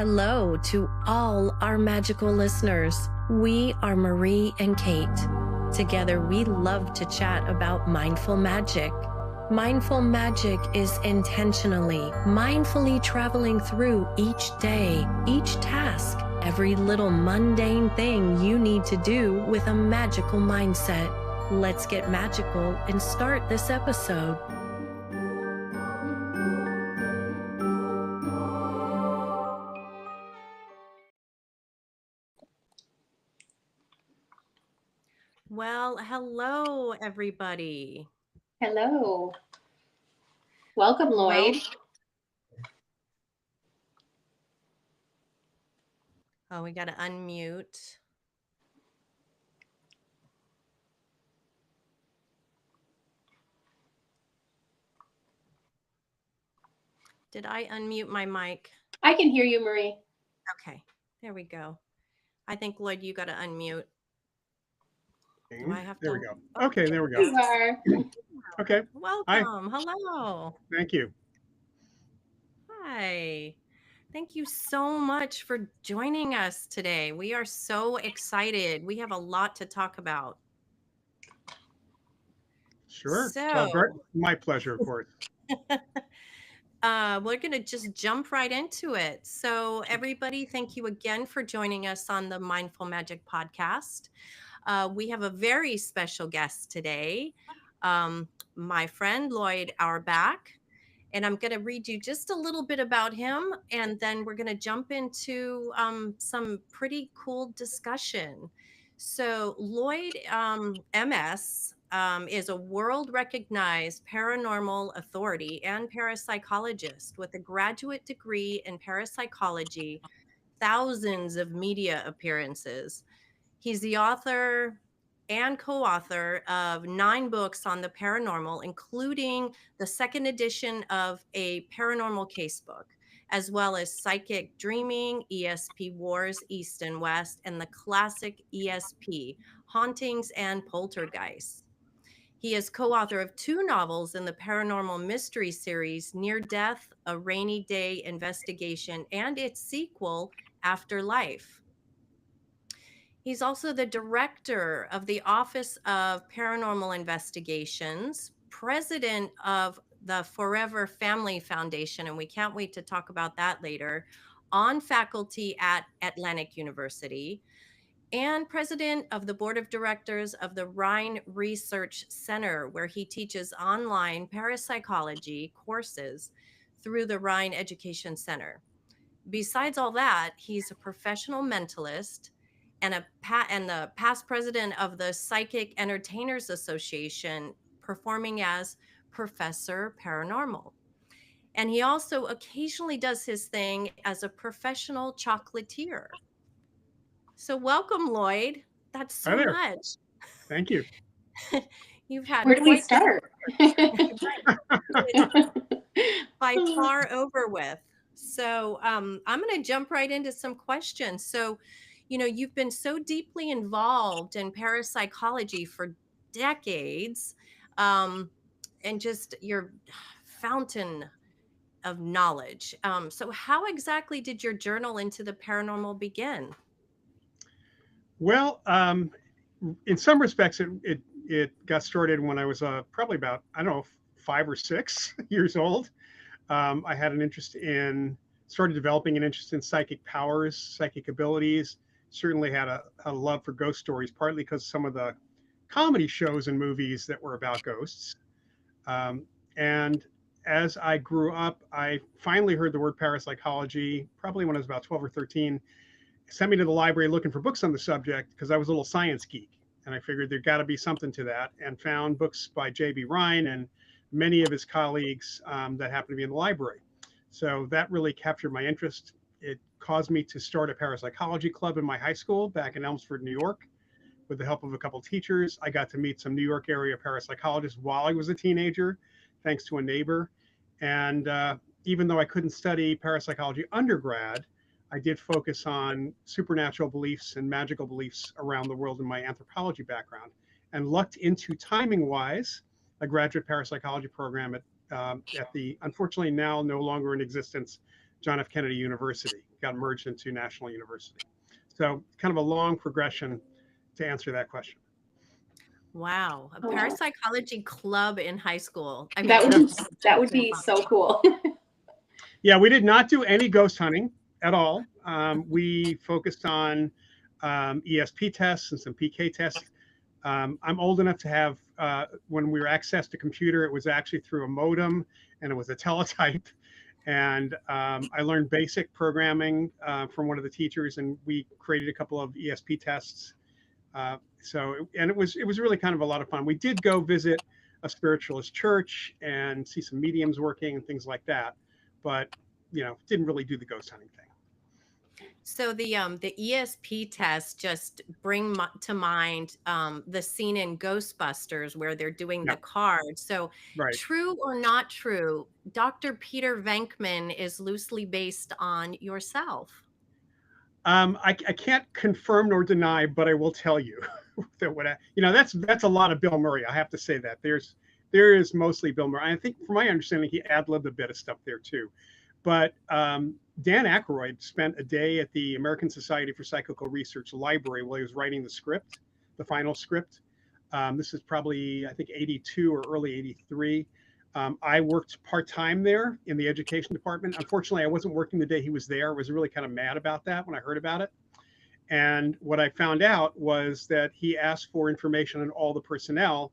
Hello to all our magical listeners. We are Marie and Kate. Together, we love to chat about mindful magic. Mindful magic is intentionally, mindfully traveling through each day, each task, every little mundane thing you need to do with a magical mindset. Let's get magical and start this episode. Well, hello, everybody. Hello. Welcome, Lloyd. Oh, we got to unmute. Did I unmute my mic? I can hear you, Marie. Okay, there we go. I think, Lloyd, you got to unmute. Do I have there to? we go. Okay, there we go. You are. Okay. Welcome. Hi. Hello. Thank you. Hi. Thank you so much for joining us today. We are so excited. We have a lot to talk about. Sure. So, my pleasure, of course. we're going to just jump right into it. So, everybody, thank you again for joining us on the Mindful Magic podcast. We have a very special guest today, my friend Loyd Auerbach. And I'm going to read you just a little bit about him, and then we're going to jump into some pretty cool discussion. So Loyd, MS, is a world-recognized paranormal authority and parapsychologist with a graduate degree in parapsychology, thousands of media appearances. He's the author and co-author of 9 books on the paranormal, including the second edition of a paranormal casebook, as well as Psychic Dreaming, ESP Wars, East and West, and the classic ESP, Hauntings and Poltergeists. He is co-author of 2 novels in the paranormal mystery series, Near Death, A Rainy Day Investigation, and its sequel, Afterlife. He's also the director of the Office of Paranormal Investigations, president of the Forever Family Foundation, and we can't wait to talk about that later, on faculty at Atlantic University, and president of the board of directors of the Rhine Research Center, where he teaches online parapsychology courses through the Rhine Education Center. Besides all that, he's a professional mentalist and the past president of the Psychic Entertainers Association, performing as Professor Paranormal. And he also occasionally does his thing as a professional chocolatier. So welcome, Loyd. That's so much. Thank you. You've had Where do we start? By far over with. So I'm going to jump right into some questions. So, you've been so deeply involved in parapsychology for decades, and just your fountain of knowledge. So how exactly did your journal into the paranormal begin? Well, in some respects, it got started when I was probably about, I don't know, 5 or 6 years old. I had started developing an interest in psychic powers, psychic abilities. Certainly had a love for ghost stories, partly because some of the comedy shows and movies that were about ghosts. And as I grew up, I finally heard the word parapsychology, probably when I was about 12 or 13, sent me to the library looking for books on the subject because I was a little science geek. And I figured there got to be something to that, and found books by J.B. Rhine and many of his colleagues that happened to be in the library. So that really captured my interest. It caused me to start a parapsychology club in my high school back in Elmsford, New York. With the help of a couple of teachers, I got to meet some New York area parapsychologists while I was a teenager, thanks to a neighbor. And even though I couldn't study parapsychology undergrad, I did focus on supernatural beliefs and magical beliefs around the world in my anthropology background, and lucked into, timing wise, a graduate parapsychology program at the, unfortunately now no longer in existence, John F. Kennedy University. got merged into National University. So kind of a long progression to answer that question. Wow, a Oh, wow. parapsychology club in high school. I mean, That would be so cool. Yeah, we did not do any ghost hunting at all. We focused on ESP tests and some PK tests. I'm old enough to have, when we were accessed a computer, it was actually through a modem and it was a teletype. And I learned basic programming from one of the teachers, and we created a couple of ESP tests. And it was really kind of a lot of fun. We did go visit a spiritualist church and see some mediums working and things like that, but didn't really do the ghost hunting thing. So the ESP tests just bring to mind the scene in Ghostbusters where they're doing Yeah. the cards. So Right. true or not true, Dr. Peter Venkman is loosely based on yourself. I can't confirm nor deny, but I will tell you that that's a lot of Bill Murray. I have to say that there is mostly Bill Murray. I think, from my understanding, he ad-libbed a bit of stuff there too. But Dan Aykroyd spent a day at the American Society for Psychical Research library while he was writing the script, the final script. This is probably, I think, 82 or early 83. I worked part-time there in the education department. Unfortunately, I wasn't working the day he was there. I was really kind of mad about that when I heard about it. And what I found out was that he asked for information on all the personnel.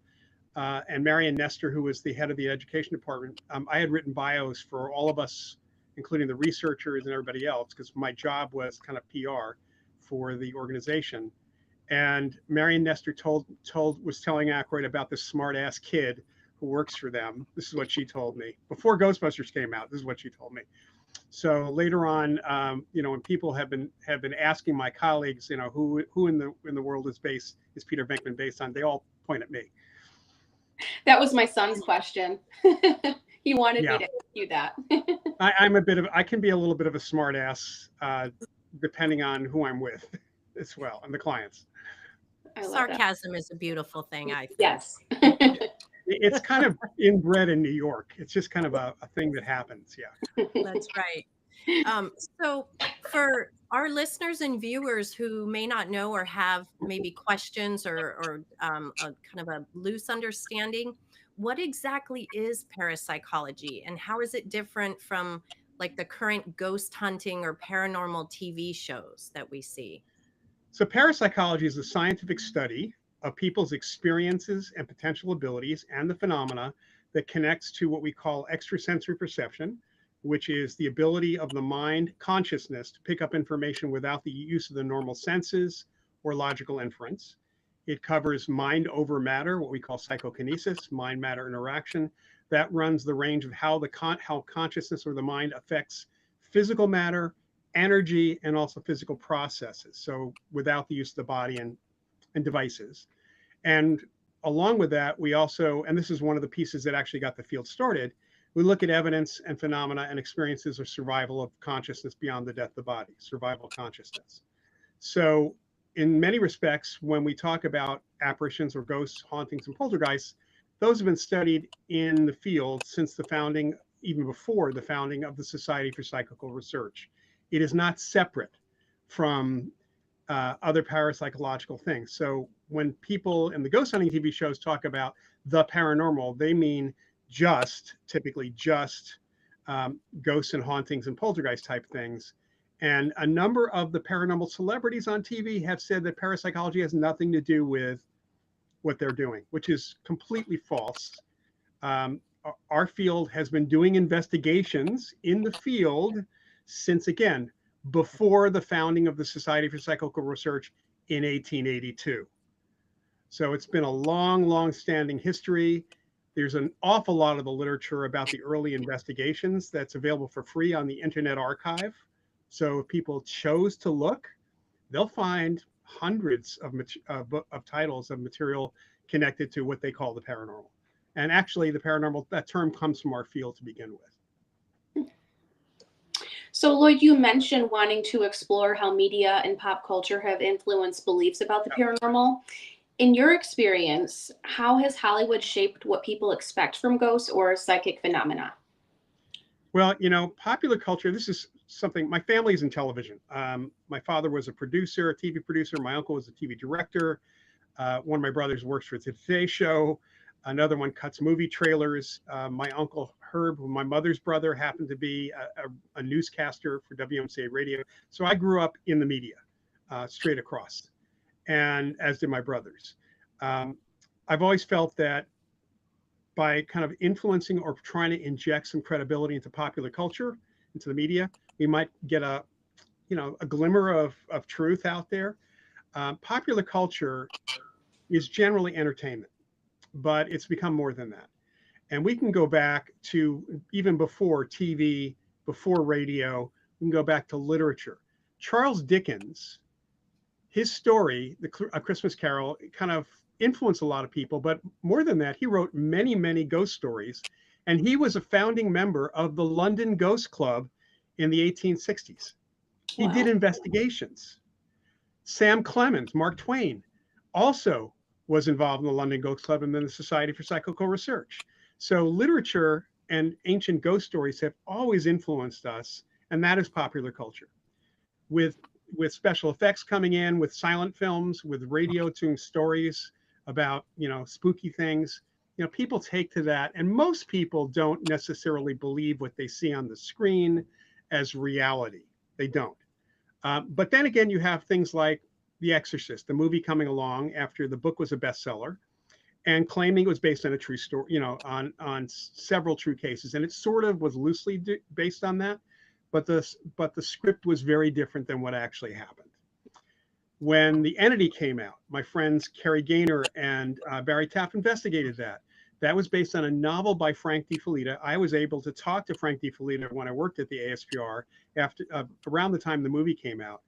And Marion Nestor, who was the head of the education department, I had written bios for all of us, including the researchers and everybody else, because my job was kind of PR for the organization. And Marion Nestor was telling Aykroyd about this smart-ass kid who works for them. This is what she told me before Ghostbusters came out. This is what she told me. So later on, when people have been asking my colleagues, who in the world is Peter Venkman based on, they all point at me. That was my son's question. He wanted me to ask you that. I can be a little bit of a smart ass, depending on who I'm with as well, and the clients. Sarcasm is a beautiful thing, I think. Yes. It's kind of inbred in New York. It's just kind of a thing that happens. Yeah. That's right. So for our listeners and viewers who may not know or have maybe questions or a kind of a loose understanding, what exactly is parapsychology and how is it different from like the current ghost hunting or paranormal TV shows that we see? So parapsychology is a scientific study of people's experiences and potential abilities and the phenomena that connects to what we call extrasensory perception, which is the ability of the mind consciousness to pick up information without the use of the normal senses or logical inference. It covers mind over matter, what we call psychokinesis, mind-matter interaction. That runs the range of how consciousness or the mind affects physical matter, energy, and also physical processes. So without the use of the body and devices. And along with that, we also, and this is one of the pieces that actually got the field started, we look at evidence and phenomena and experiences of survival of consciousness beyond the death of the body, survival consciousness. So in many respects, when we talk about apparitions or ghosts, hauntings, and poltergeists, those have been studied in the field since the founding, even before the founding of the Society for Psychical Research. It is not separate from other parapsychological things. So when people in the ghost hunting TV shows talk about the paranormal, they mean typically just ghosts and hauntings and poltergeist type things. And a number of the paranormal celebrities on TV have said that parapsychology has nothing to do with what they're doing, which is completely false. Our field has been doing investigations in the field since, again, before the founding of the Society for Psychical Research in 1882. So it's been a long standing history. There's an awful lot of the literature about the early investigations that's available for free on the Internet Archive. So if people chose to look, they'll find hundreds of titles of material connected to what they call the paranormal. And actually, the paranormal, that term comes from our field to begin with. So, Lloyd, you mentioned wanting to explore how media and pop culture have influenced beliefs about the paranormal. In your experience, how has Hollywood shaped what people expect from ghosts or psychic phenomena? Well, popular culture, this is something, my family's in television. My father was a producer, a TV producer. My uncle was a TV director. One of my brothers works for the Today Show. Another one cuts movie trailers. My uncle Herb, my mother's brother, happened to be a newscaster for WMCA radio. So I grew up in the media, straight across, and as did my brothers. Um, I've always felt that by kind of influencing or trying to inject some credibility into popular culture, into the media, we might get a glimmer of truth out there. Popular culture is generally entertainment, but it's become more than that. And we can go back to even before TV, before radio, we can go back to literature. Charles Dickens, his story, A Christmas Carol, kind of influenced a lot of people, but more than that, he wrote many, many ghost stories. And he was a founding member of the London Ghost Club in the 1860s. He Wow. did investigations. Sam Clemens, Mark Twain, also was involved in the London Ghost Club and then the Society for Psychical Research. So literature and ancient ghost stories have always influenced us, and that is popular culture. With special effects coming in, with silent films, with radio doing stories about spooky things, people take to that, and most people don't necessarily believe what they see on the screen as reality. They don't. But then again, you have things like The Exorcist, the movie coming along after the book was a bestseller and claiming it was based on a true story, on several true cases. And it sort of was loosely based on that, but the script was very different than what actually happened. When The Entity came out, my friends Carrie Gaynor and Barry Taff investigated that. That was based on a novel by Frank DiFelitta. I was able to talk to Frank DiFelitta when I worked at the ASPR after around the time the movie came out.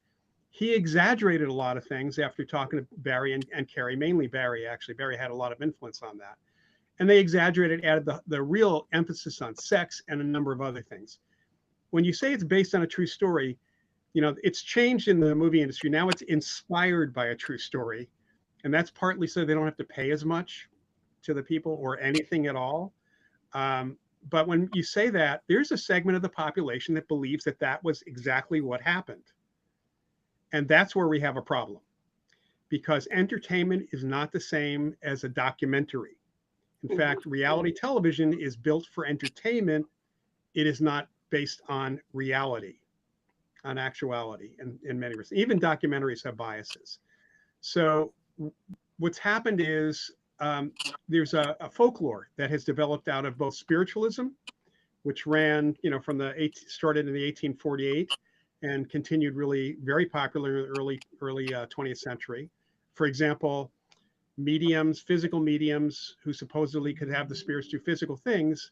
He exaggerated a lot of things after talking to Barry and Carrie, mainly Barry, actually. Barry had a lot of influence on that. And they exaggerated, added the real emphasis on sex and a number of other things. When you say it's based on a true story, it's changed in the movie industry. Now it's inspired by a true story. And that's partly so they don't have to pay as much to the people or anything at all. But when you say that, there's a segment of the population that believes that that was exactly what happened. And that's where we have a problem, because entertainment is not the same as a documentary. In fact, reality television is built for entertainment. It is not based on reality, on actuality in many respects. Even documentaries have biases. So what's happened is there's a folklore that has developed out of both spiritualism, which ran, started in the 1848 and continued really very popular in the early 20th century. For example, mediums, physical mediums who supposedly could have the spirits do physical things,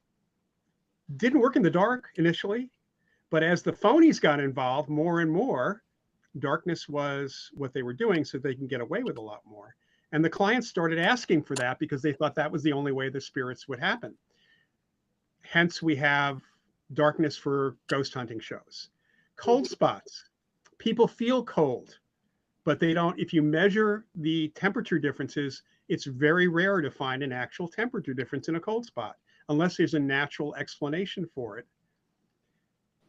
didn't work in the dark initially, but as the phonies got involved more and more, darkness was what they were doing so they can get away with a lot more. And the clients started asking for that because they thought that was the only way the spirits would happen. Hence, we have darkness for ghost hunting shows. Cold spots. People feel cold, but they don't. If you measure the temperature differences, it's very rare to find an actual temperature difference in a cold spot, unless there's a natural explanation for it.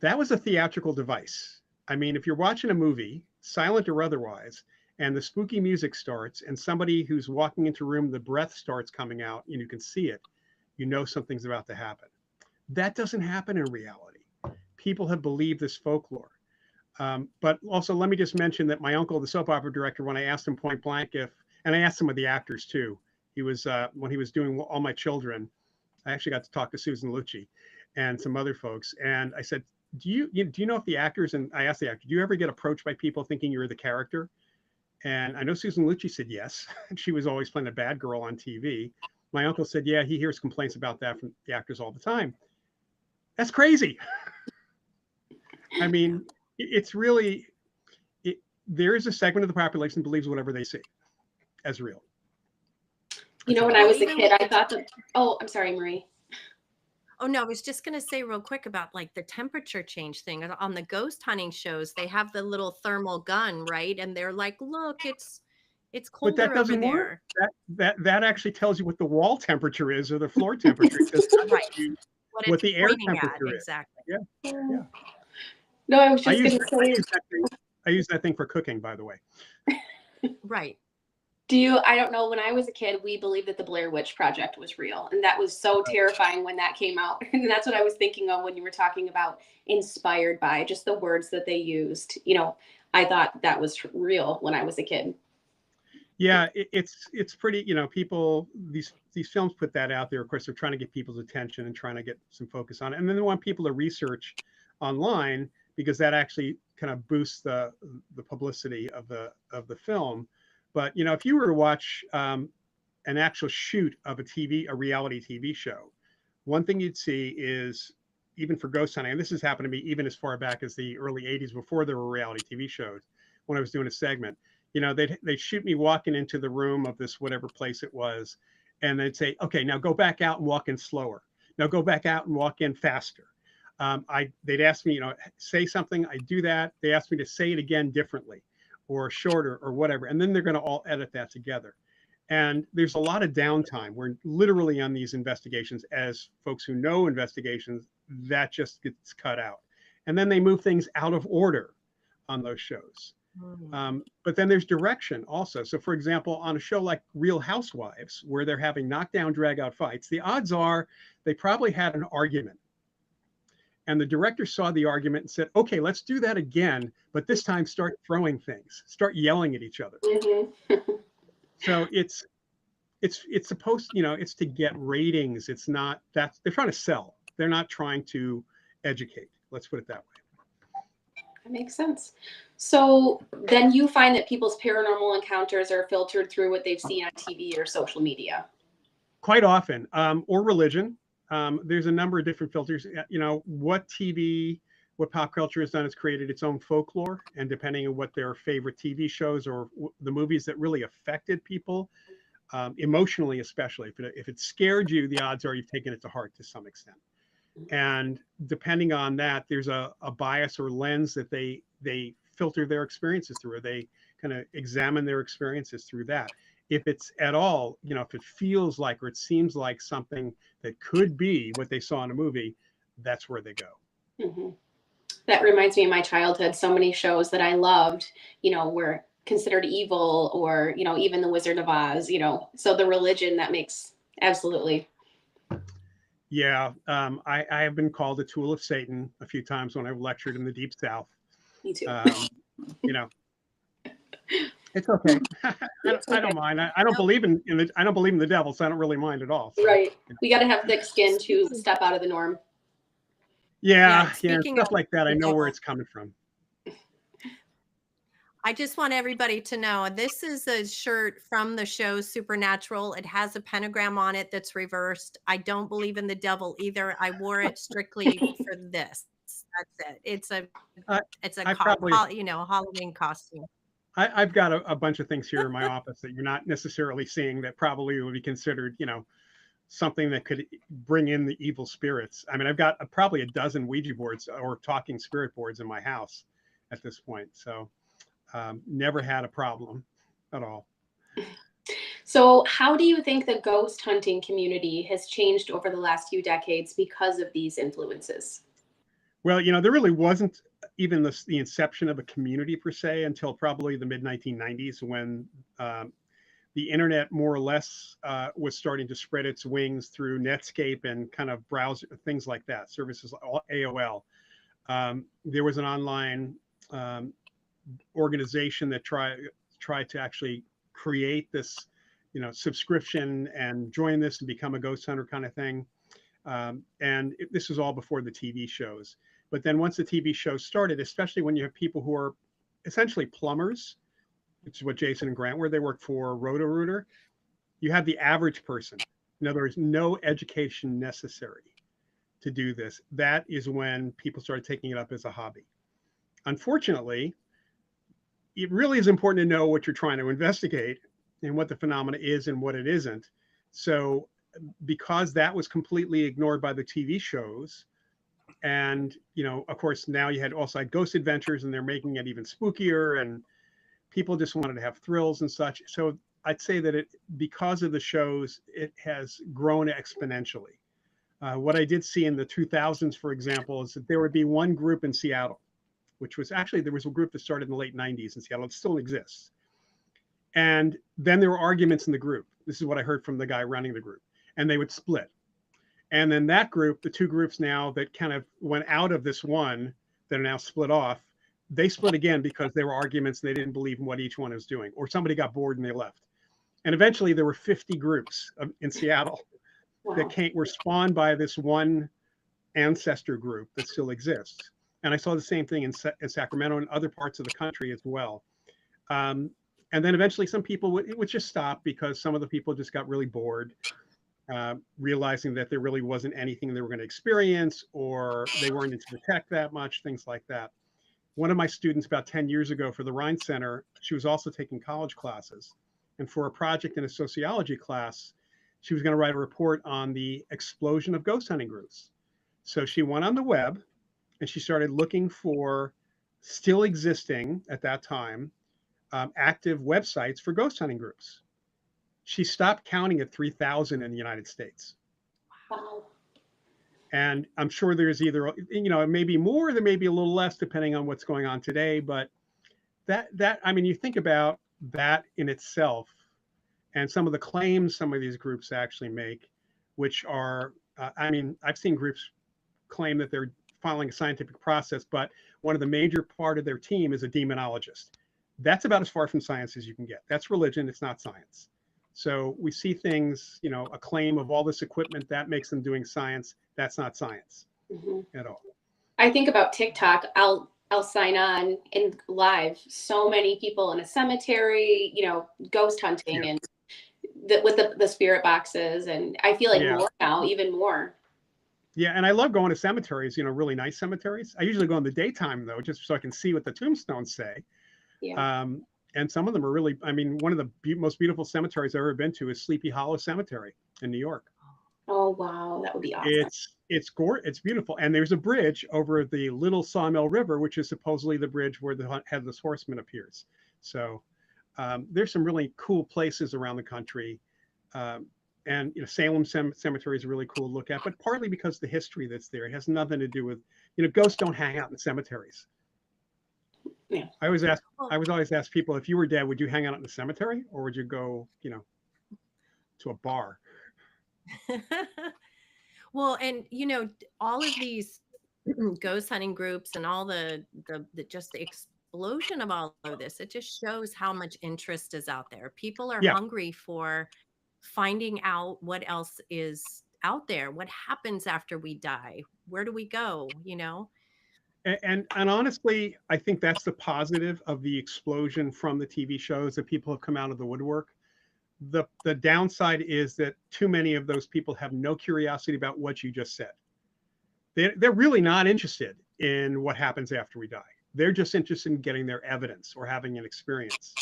That was a theatrical device. I mean, if you're watching a movie, silent or otherwise, and the spooky music starts and somebody who's walking into a room, the breath starts coming out and you can see it, you know something's about to happen. That doesn't happen in reality. People have believed this folklore. But also, let me just mention that my uncle, the soap opera director, when I asked him point blank and I asked some of the actors too, he was, when he was doing All My Children, I actually got to talk to Susan Lucci and some other folks. And I said, do you know if the actors, and I asked the actor, do you ever get approached by people thinking you're the character? And I know Susan Lucci said yes. She was always playing a bad girl on TV. My uncle said, yeah, he hears complaints about that from the actors all the time. That's crazy. I mean, it's really, there is a segment of the population that believes whatever they see as real. When I was a kid, I thought I'm sorry, Marie. Oh, no, I was just going to say real quick about like the temperature change thing on the ghost hunting shows. They have the little thermal gun, right? And they're like, look, it's colder but that doesn't over work. there. That actually tells you what the wall temperature is or the floor temperature. It does not Right. you what what it's the air pointing at, temperature is. exactly. Yeah, yeah. No, I was I just use going to I say, use that thing. I use that thing for cooking, by the way. Right. I don't know, when I was a kid, we believed that the Blair Witch Project was real. And that was so terrifying when that came out. And that's what I was thinking of when you were talking about inspired by, just the words that they used. I thought that was real when I was a kid. Yeah, it's pretty. People these films put that out there. Of course, they're trying to get people's attention and trying to get some focus on it, and then they want people to research online because that actually kind of boosts the publicity of the film. But if you were to watch an actual shoot of a reality TV show, one thing you'd see is, even for ghost hunting, and this has happened to me even as far back as the early 80s before there were reality TV shows, when I was doing a segment, they'd shoot me walking into the room of this whatever place it was, and they'd say, okay, now go back out and walk in slower. Now go back out and walk in faster. They'd ask me, say something. I do that. They asked me to say it again differently or shorter or whatever. And then they're going to all edit that together. And there's a lot of downtime. We're literally on these investigations, as folks who know investigations, that just gets cut out. And then they move things out of order on those shows. But then there's direction also. So, for example, on a show like Real Housewives, where they're having knockdown, drag out fights, the odds are they probably had an argument. And the director saw the argument and said, okay, let's do that again, but this time start throwing things, start yelling at each other. So it's supposed, it's to get ratings. It's not that they're trying to sell. They're not trying to educate. Let's put it that way. That makes sense. So then you find that people's paranormal encounters are filtered through what they've seen on TV or social media. Quite often, or religion. There's a number of different filters. What pop culture has done is created its own folklore, and depending on what their favorite TV shows or the movies that really affected people, emotionally especially, if it scared you, the odds are you've taken it to heart to some extent. And depending on that, there's a bias or lens that they filter their experiences through, or they kind of examine their experiences through that. If it's at all, if it feels like or it seems like something that could be what they saw in a movie, that's where they go. Mm-hmm. That reminds me of my childhood. So many shows that I loved, were considered evil, or, even The Wizard of Oz, so the religion, that makes absolutely. Yeah. I have been called a tool of Satan a few times when I've lectured in the Deep South. Me too. It's okay. I don't mind. I don't believe in I don't believe in the devil, so I don't really mind at all. So, right. We got to have thick skin to step out of the norm. Yeah. Stuff like that. I know where it's coming from. I just want everybody to know this is a shirt from the show Supernatural. It has a pentagram on it that's reversed. I don't believe in the devil either. I wore it strictly for this. That's it. It's a Halloween costume. I've got a bunch of things here in my office that you're not necessarily seeing that probably would be considered, something that could bring in the evil spirits. I mean, I've got probably a dozen Ouija boards or talking spirit boards in my house at this point. So never had a problem at all. So how do you think the ghost hunting community has changed over the last few decades because of these influences? Well, there really wasn't even the inception of a community per se until probably the mid 1990s, when the internet more or less was starting to spread its wings through Netscape and kind of browser things like that, services like AOL. There was an online organization that tried to actually create this, subscription and join this and become a ghost hunter kind of thing. And this was all before the TV shows. But then once the TV shows started, especially when you have people who are essentially plumbers, which is what Jason and Grant were, they worked for Roto-Rooter, you have the average person. In other words, no education necessary to do this. That is when people started taking it up as a hobby. Unfortunately, it really is important to know what you're trying to investigate and what the phenomena is and what it isn't. So because that was completely ignored by the TV shows, and of course now you had also Ghost Adventures, and they're making it even spookier, and people just wanted to have thrills and such. So I'd say that because of the shows, it has grown exponentially. What I did see in the 2000s, for example, is that there would be one group in Seattle, which was actually, there was a group that started in the late 90s in Seattle. It still exists. And then there were arguments in the group. This is what I heard from the guy running the group. And they would split. And then that group, the two groups now that kind of went out of this one that are now split off, they split again because there were arguments and they didn't believe in what each one was doing, or somebody got bored and they left. And eventually there were 50 groups in Seattle that were spawned by this one ancestor group that still exists. And I saw the same thing in Sacramento and other parts of the country as well. And then eventually some people would just stop because some of the people just got really bored, realizing that there really wasn't anything they were going to experience, or they weren't into the tech that much, things like that. One of my students about 10 years ago for the Rhine Center, she was also taking college classes. And for a project in a sociology class, she was going to write a report on the explosion of ghost hunting groups. So she went on the web and she started looking for still existing at that time active websites for ghost hunting groups. She stopped counting at 3,000 in the United States. Wow. And I'm sure there's either, it may be more, there may be a little less depending on what's going on today. But I mean, you think about that in itself and some of the claims some of these groups actually make, which are, I've seen groups claim that they're following a scientific process, but one of the major part of their team is a demonologist. That's about as far from science as you can get. That's religion. It's not science. So we see things, a claim of all this equipment that makes them doing science. That's not science at all. I think about TikTok. I'll sign on in live. So many people in a cemetery, ghost hunting and with the spirit boxes. And I feel like more now, even more. Yeah, and I love going to cemeteries, really nice cemeteries. I usually go in the daytime, though, just so I can see what the tombstones say. Yeah. And some of them are really, one of the most beautiful cemeteries I've ever been to is Sleepy Hollow Cemetery in New York. Oh, wow. That would be awesome. It's beautiful. And there's a bridge over the Little Sawmill River, which is supposedly the bridge where the Headless Horseman appears. So there's some really cool places around the country. And Salem Cemetery is really cool to look at, but partly because the history that's there. It has nothing to do with, ghosts don't hang out in cemeteries. Yeah. I always ask people, if you were dead, would you hang out in the cemetery or would you go, to a bar? Well, and all of these ghost hunting groups and all the just the explosion of all of this, it just shows how much interest is out there. People are hungry for finding out what else is out there, what happens after we die, where do we go, And honestly, I think that's the positive of the explosion from the TV shows that people have come out of the woodwork. The downside is that too many of those people have no curiosity about what you just said. They're really not interested in what happens after we die. They're just interested in getting their evidence or having an experience.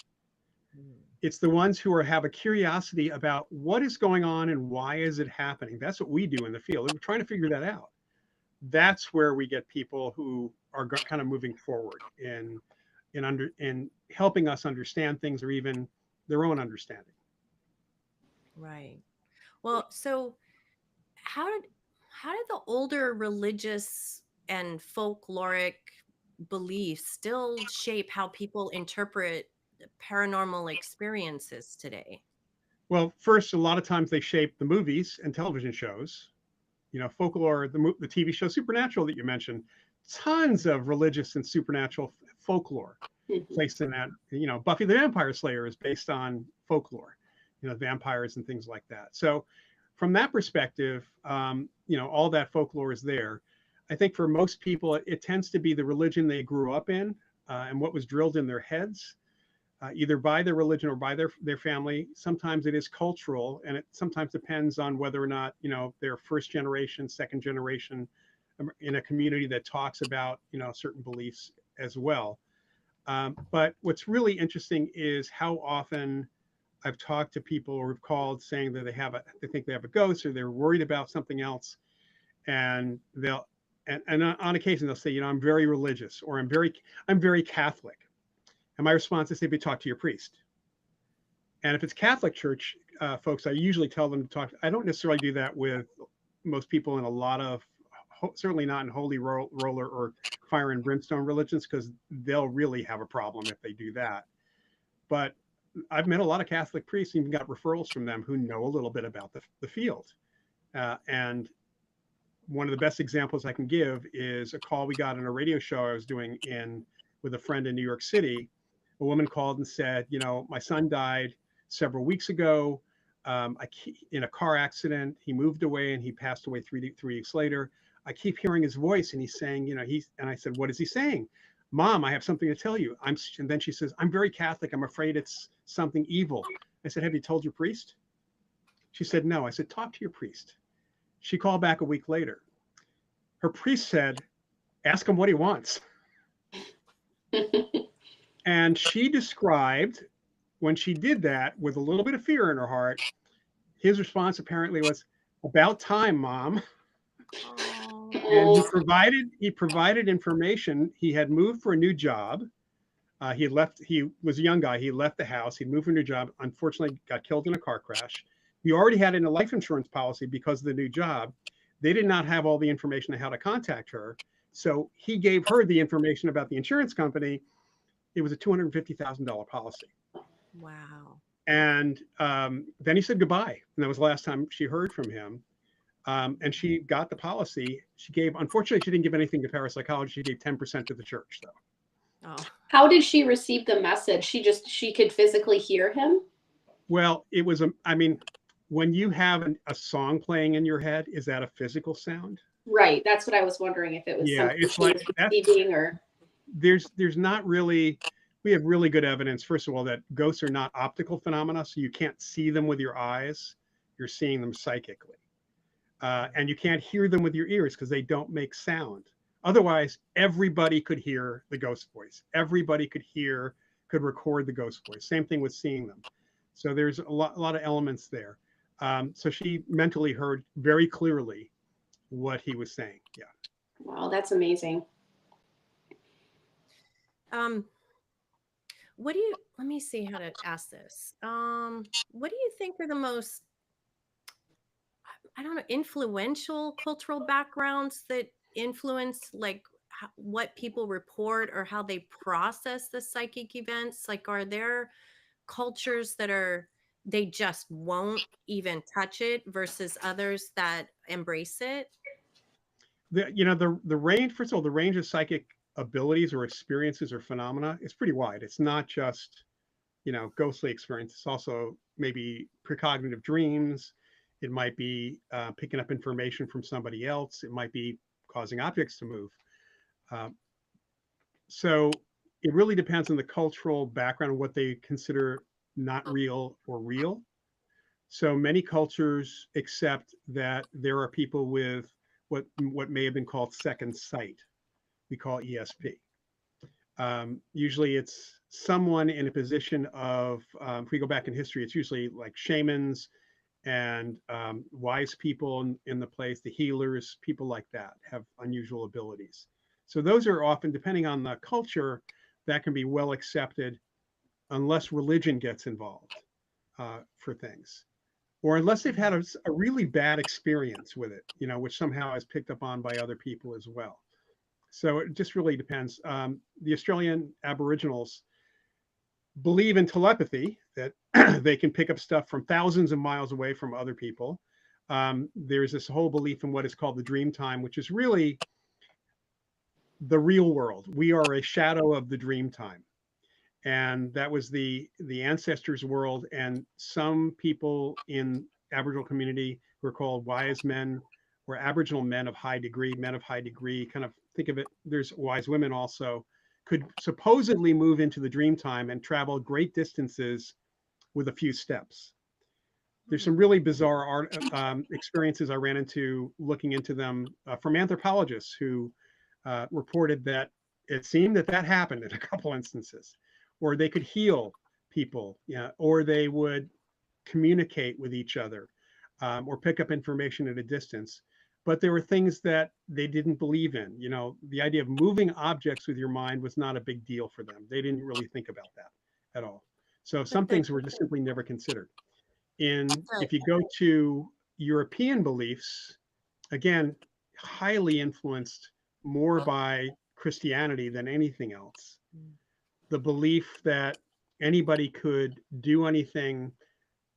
It's the ones who have a curiosity about what is going on and why is it happening. That's what we do in the field. We're trying to figure that out. That's where we get people who are kind of moving forward in helping us understand things or even their own understanding. Right. Well, so how did the older religious and folkloric beliefs still shape how people interpret paranormal experiences today? Well, first, a lot of times they shape the movies and television shows. Folklore, the TV show Supernatural that you mentioned, tons of religious and supernatural folklore placed in that. Buffy the Vampire Slayer is based on folklore, vampires and things like that. So from that perspective, all that folklore is there. I think for most people, it tends to be the religion they grew up in and what was drilled in their heads, either by their religion or by their family. Sometimes it is cultural, and it sometimes depends on whether or not, they're first generation, second generation in a community that talks about, certain beliefs as well. But what's really interesting is how often I've talked to people or have called saying that they think they have a ghost or they're worried about something else. And on occasion they'll say, I'm very religious, or I'm very Catholic. And my response is, talk to your priest. And if it's Catholic church folks, I usually tell them to talk. I don't necessarily do that with most people in a lot of, certainly not in holy roller or fire and brimstone religions, because they'll really have a problem if they do that. But I've met a lot of Catholic priests, even got referrals from them who know a little bit about the field. And one of the best examples I can give is a call we got on a radio show I was doing with a friend in New York City. A woman called and said, my son died several weeks ago in a car accident. He moved away and he passed away 3 weeks later. I keep hearing his voice and he's saying, and I said, what is he saying? Mom, I have something to tell you. And then she says, I'm very Catholic. I'm afraid it's something evil. I said, have you told your priest? She said, no. I said, talk to your priest. She called back a week later. Her priest said, ask him what he wants. And she described when she did that with a little bit of fear in her heart, his response apparently was, about time, Mom. And he provided information. He had moved for a new job. He was a young guy. He left the house. He'd moved for a new job. Unfortunately, got killed in a car crash. He already had a life insurance policy because of the new job. They did not have all the information on how to contact her. So he gave her the information about the insurance company. It was a $250,000 policy. Wow. And then he said goodbye. And that was the last time she heard from him. And she got the policy. Unfortunately, she didn't give anything to parapsychology. She gave 10% to the church, though. Oh. How did she receive the message? She could physically hear him? Well, it was, when you have a song playing in your head, is that a physical sound? Right. That's what I was wondering, if it was something it's she like was receiving or. There's not really, we have really good evidence, first of all, that ghosts are not optical phenomena, so you can't see them with your eyes. You're seeing them psychically. And you can't hear them with your ears because they don't make sound. Otherwise, everybody could hear the ghost voice. Everybody could record the ghost voice. Same thing with seeing them. So there's a lot of elements there. So she mentally heard very clearly what he was saying. Yeah. Wow, that's amazing. Let me see how to ask this. What do you think are the most, I don't know, influential cultural backgrounds that influence what people report or how they process the psychic events? Like, are there cultures that they just won't even touch it versus others that embrace it? The range, first of all, the range of psychic abilities or experiences or phenomena is pretty wide. It's not just, ghostly experience. It's also maybe precognitive dreams. It might be picking up information from somebody else. It might be causing objects to move. So it really depends on the cultural background, what they consider not real or real. So many cultures accept that there are people with what may have been called second sight. We call ESP. Usually it's someone in a position of, if we go back in history, it's usually like shamans and wise people in the place, the healers, people like that have unusual abilities. So those are often, depending on the culture, that can be well accepted unless religion gets involved for things. Or unless they've had a really bad experience with it, which somehow is picked up on by other people as well. So it just really depends. The Australian Aboriginals believe in telepathy, that they can pick up stuff from thousands of miles away from other people. There's this whole belief in what is called the dream time, which is really the real world. We are a shadow of the dream time. And that was the ancestors' world. And some people in Aboriginal community who are called wise men or Aboriginal men of high degree, kind of think of it, there's wise women also, could supposedly move into the dream time and travel great distances with a few steps. There's some really bizarre experiences I ran into looking into them from anthropologists who reported that it seemed that happened in a couple instances. Or they could heal people, or they would communicate with each other, or pick up information at a distance. But there were things that they didn't believe in. The idea of moving objects with your mind was not a big deal for them. They didn't really think about that at all. So some things were just simply never considered. If you go to European beliefs, again, highly influenced more by Christianity than anything else. The belief that anybody could do anything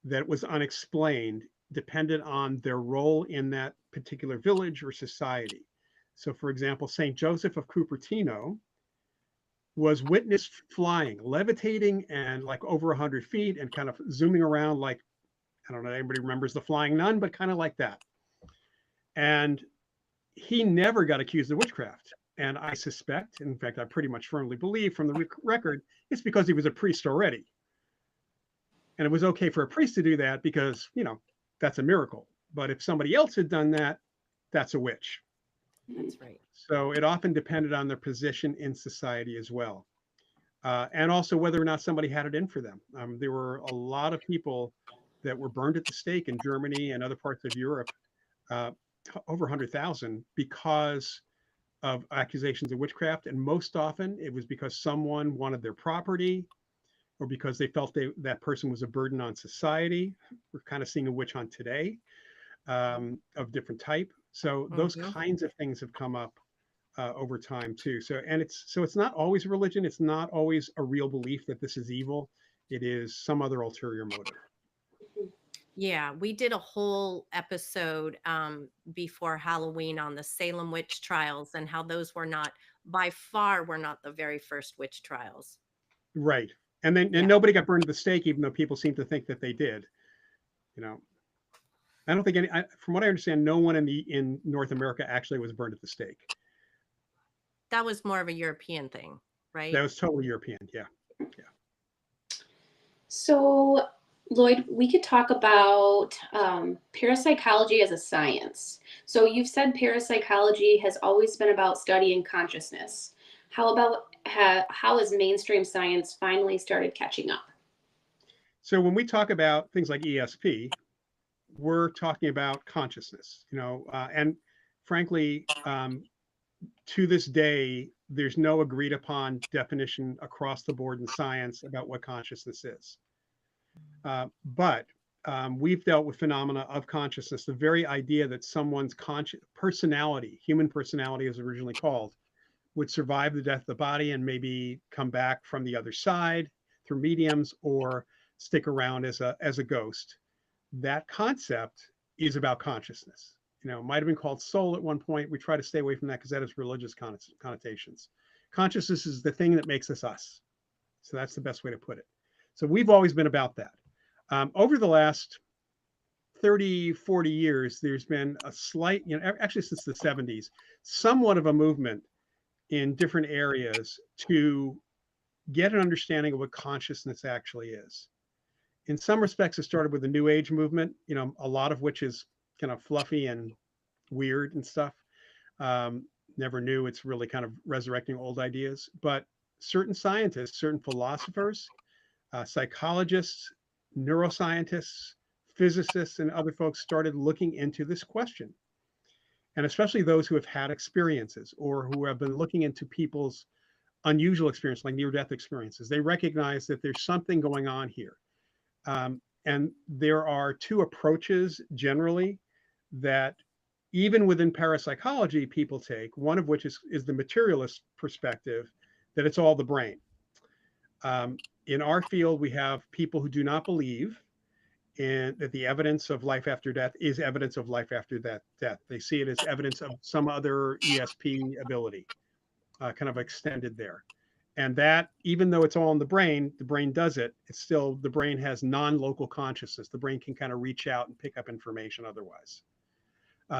that was unexplained depended on their role in that particular village or society. So, for example, St. Joseph of Cupertino was witnessed flying, levitating, and like over 100 feet and kind of zooming around like, I don't know, anybody remembers the Flying Nun, but kind of like that. And he never got accused of witchcraft. And I suspect, in fact, I pretty much firmly believe from the record, it's because he was a priest already. And it was okay for a priest to do that because, you know, that's a miracle. But if somebody else had done that, that's a witch. That's right. So it often depended on their position in society as well. And also whether or not somebody had it in for them. There were a lot of people that were burned at the stake in Germany and other parts of Europe, over 100,000, because of accusations of witchcraft. And most often it was because someone wanted their property or because they felt that person was a burden on society. We're kind of seeing a witch hunt today of different type. So those kinds of things have come up over time too. So it's not always religion. It's not always a real belief that this is evil. It is some other ulterior motive. Yeah, we did a whole episode before Halloween on the Salem witch trials and how those were not, by far, were not the very first witch trials. Right. And then and nobody got burned at the stake, even though people seem to think that they did. You know, I don't think from what I understand, no one in North America actually was burned at the stake. That was more of a European thing, right? That was totally European. Yeah. Yeah. So, Lloyd, we could talk about parapsychology as a science. So you've said parapsychology has always been about studying consciousness. How has mainstream science finally started catching up? So when we talk about things like ESP, we're talking about consciousness, you know, and frankly, to this day, there's no agreed upon definition across the board in science about what consciousness is. But we've dealt with phenomena of consciousness, the very idea that someone's personality, human personality is originally called, would survive the death of the body and maybe come back from the other side through mediums or stick around as a ghost. That concept is about consciousness. You know, it might have been called soul at one point. We try to stay away from that because that has religious connotations. Consciousness is the thing that makes us us. So that's the best way to put it. So we've always been about that. Over the last 30, 40 years, there's been a slight, you know, actually since the 70s, somewhat of a movement in different areas to get an understanding of what consciousness actually is. In some respects, it started with the New Age movement, you know, a lot of which is kind of fluffy and weird and stuff. Never knew it's really kind of resurrecting old ideas. But certain scientists, certain philosophers, psychologists, neuroscientists, physicists, and other folks started looking into this question. And especially those who have had experiences or who have been looking into people's unusual experience, like near-death experiences. They recognize that there's something going on here. And there are two approaches generally that even within parapsychology people take, one of which is the materialist perspective, that it's all the brain. In our field, we have people who do not believe in that the evidence of life after death is evidence of life after death. They see it as evidence of some other ESP ability, kind of extended there. And that, even though it's all in the brain does it, it's still, the brain has non-local consciousness. The brain can kind of reach out and pick up information otherwise.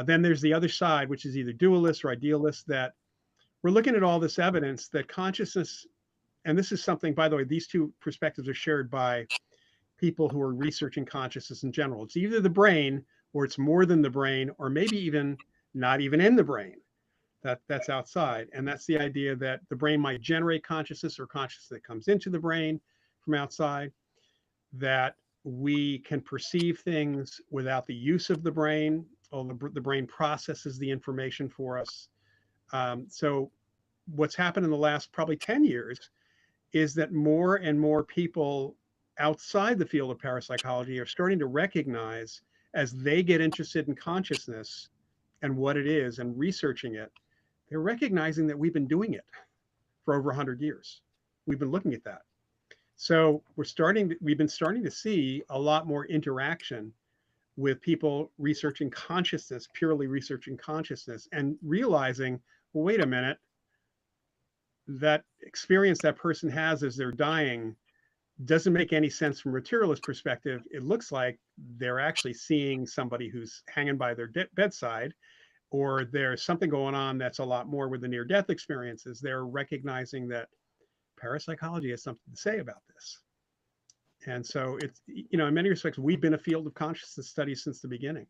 Then there's the other side, which is either dualist or idealist, that we're looking at all this evidence that consciousness, and this is something, by the way, these two perspectives are shared by people who are researching consciousness in general. It's either the brain, or it's more than the brain, or maybe even not even in the brain. That's outside. And that's the idea that the brain might generate consciousness or consciousness that comes into the brain from outside, that we can perceive things without the use of the brain, or the brain processes the information for us. So what's happened in the last probably 10 years is that more and more people outside the field of parapsychology are starting to recognize, as they get interested in consciousness and what it is and researching it, they're recognizing that we've been doing it for over 100 years. We've been looking at that. So we've been starting to see a lot more interaction with people researching consciousness, purely researching consciousness, and realizing, well, wait a minute, that experience that person has as they're dying doesn't make any sense from a materialist perspective. It looks like they're actually seeing somebody who's hanging by their bedside, or there's something going on that's a lot more with the near-death experiences. They're recognizing that parapsychology has something to say about this. And so it's, in many respects, we've been a field of consciousness study since the beginning.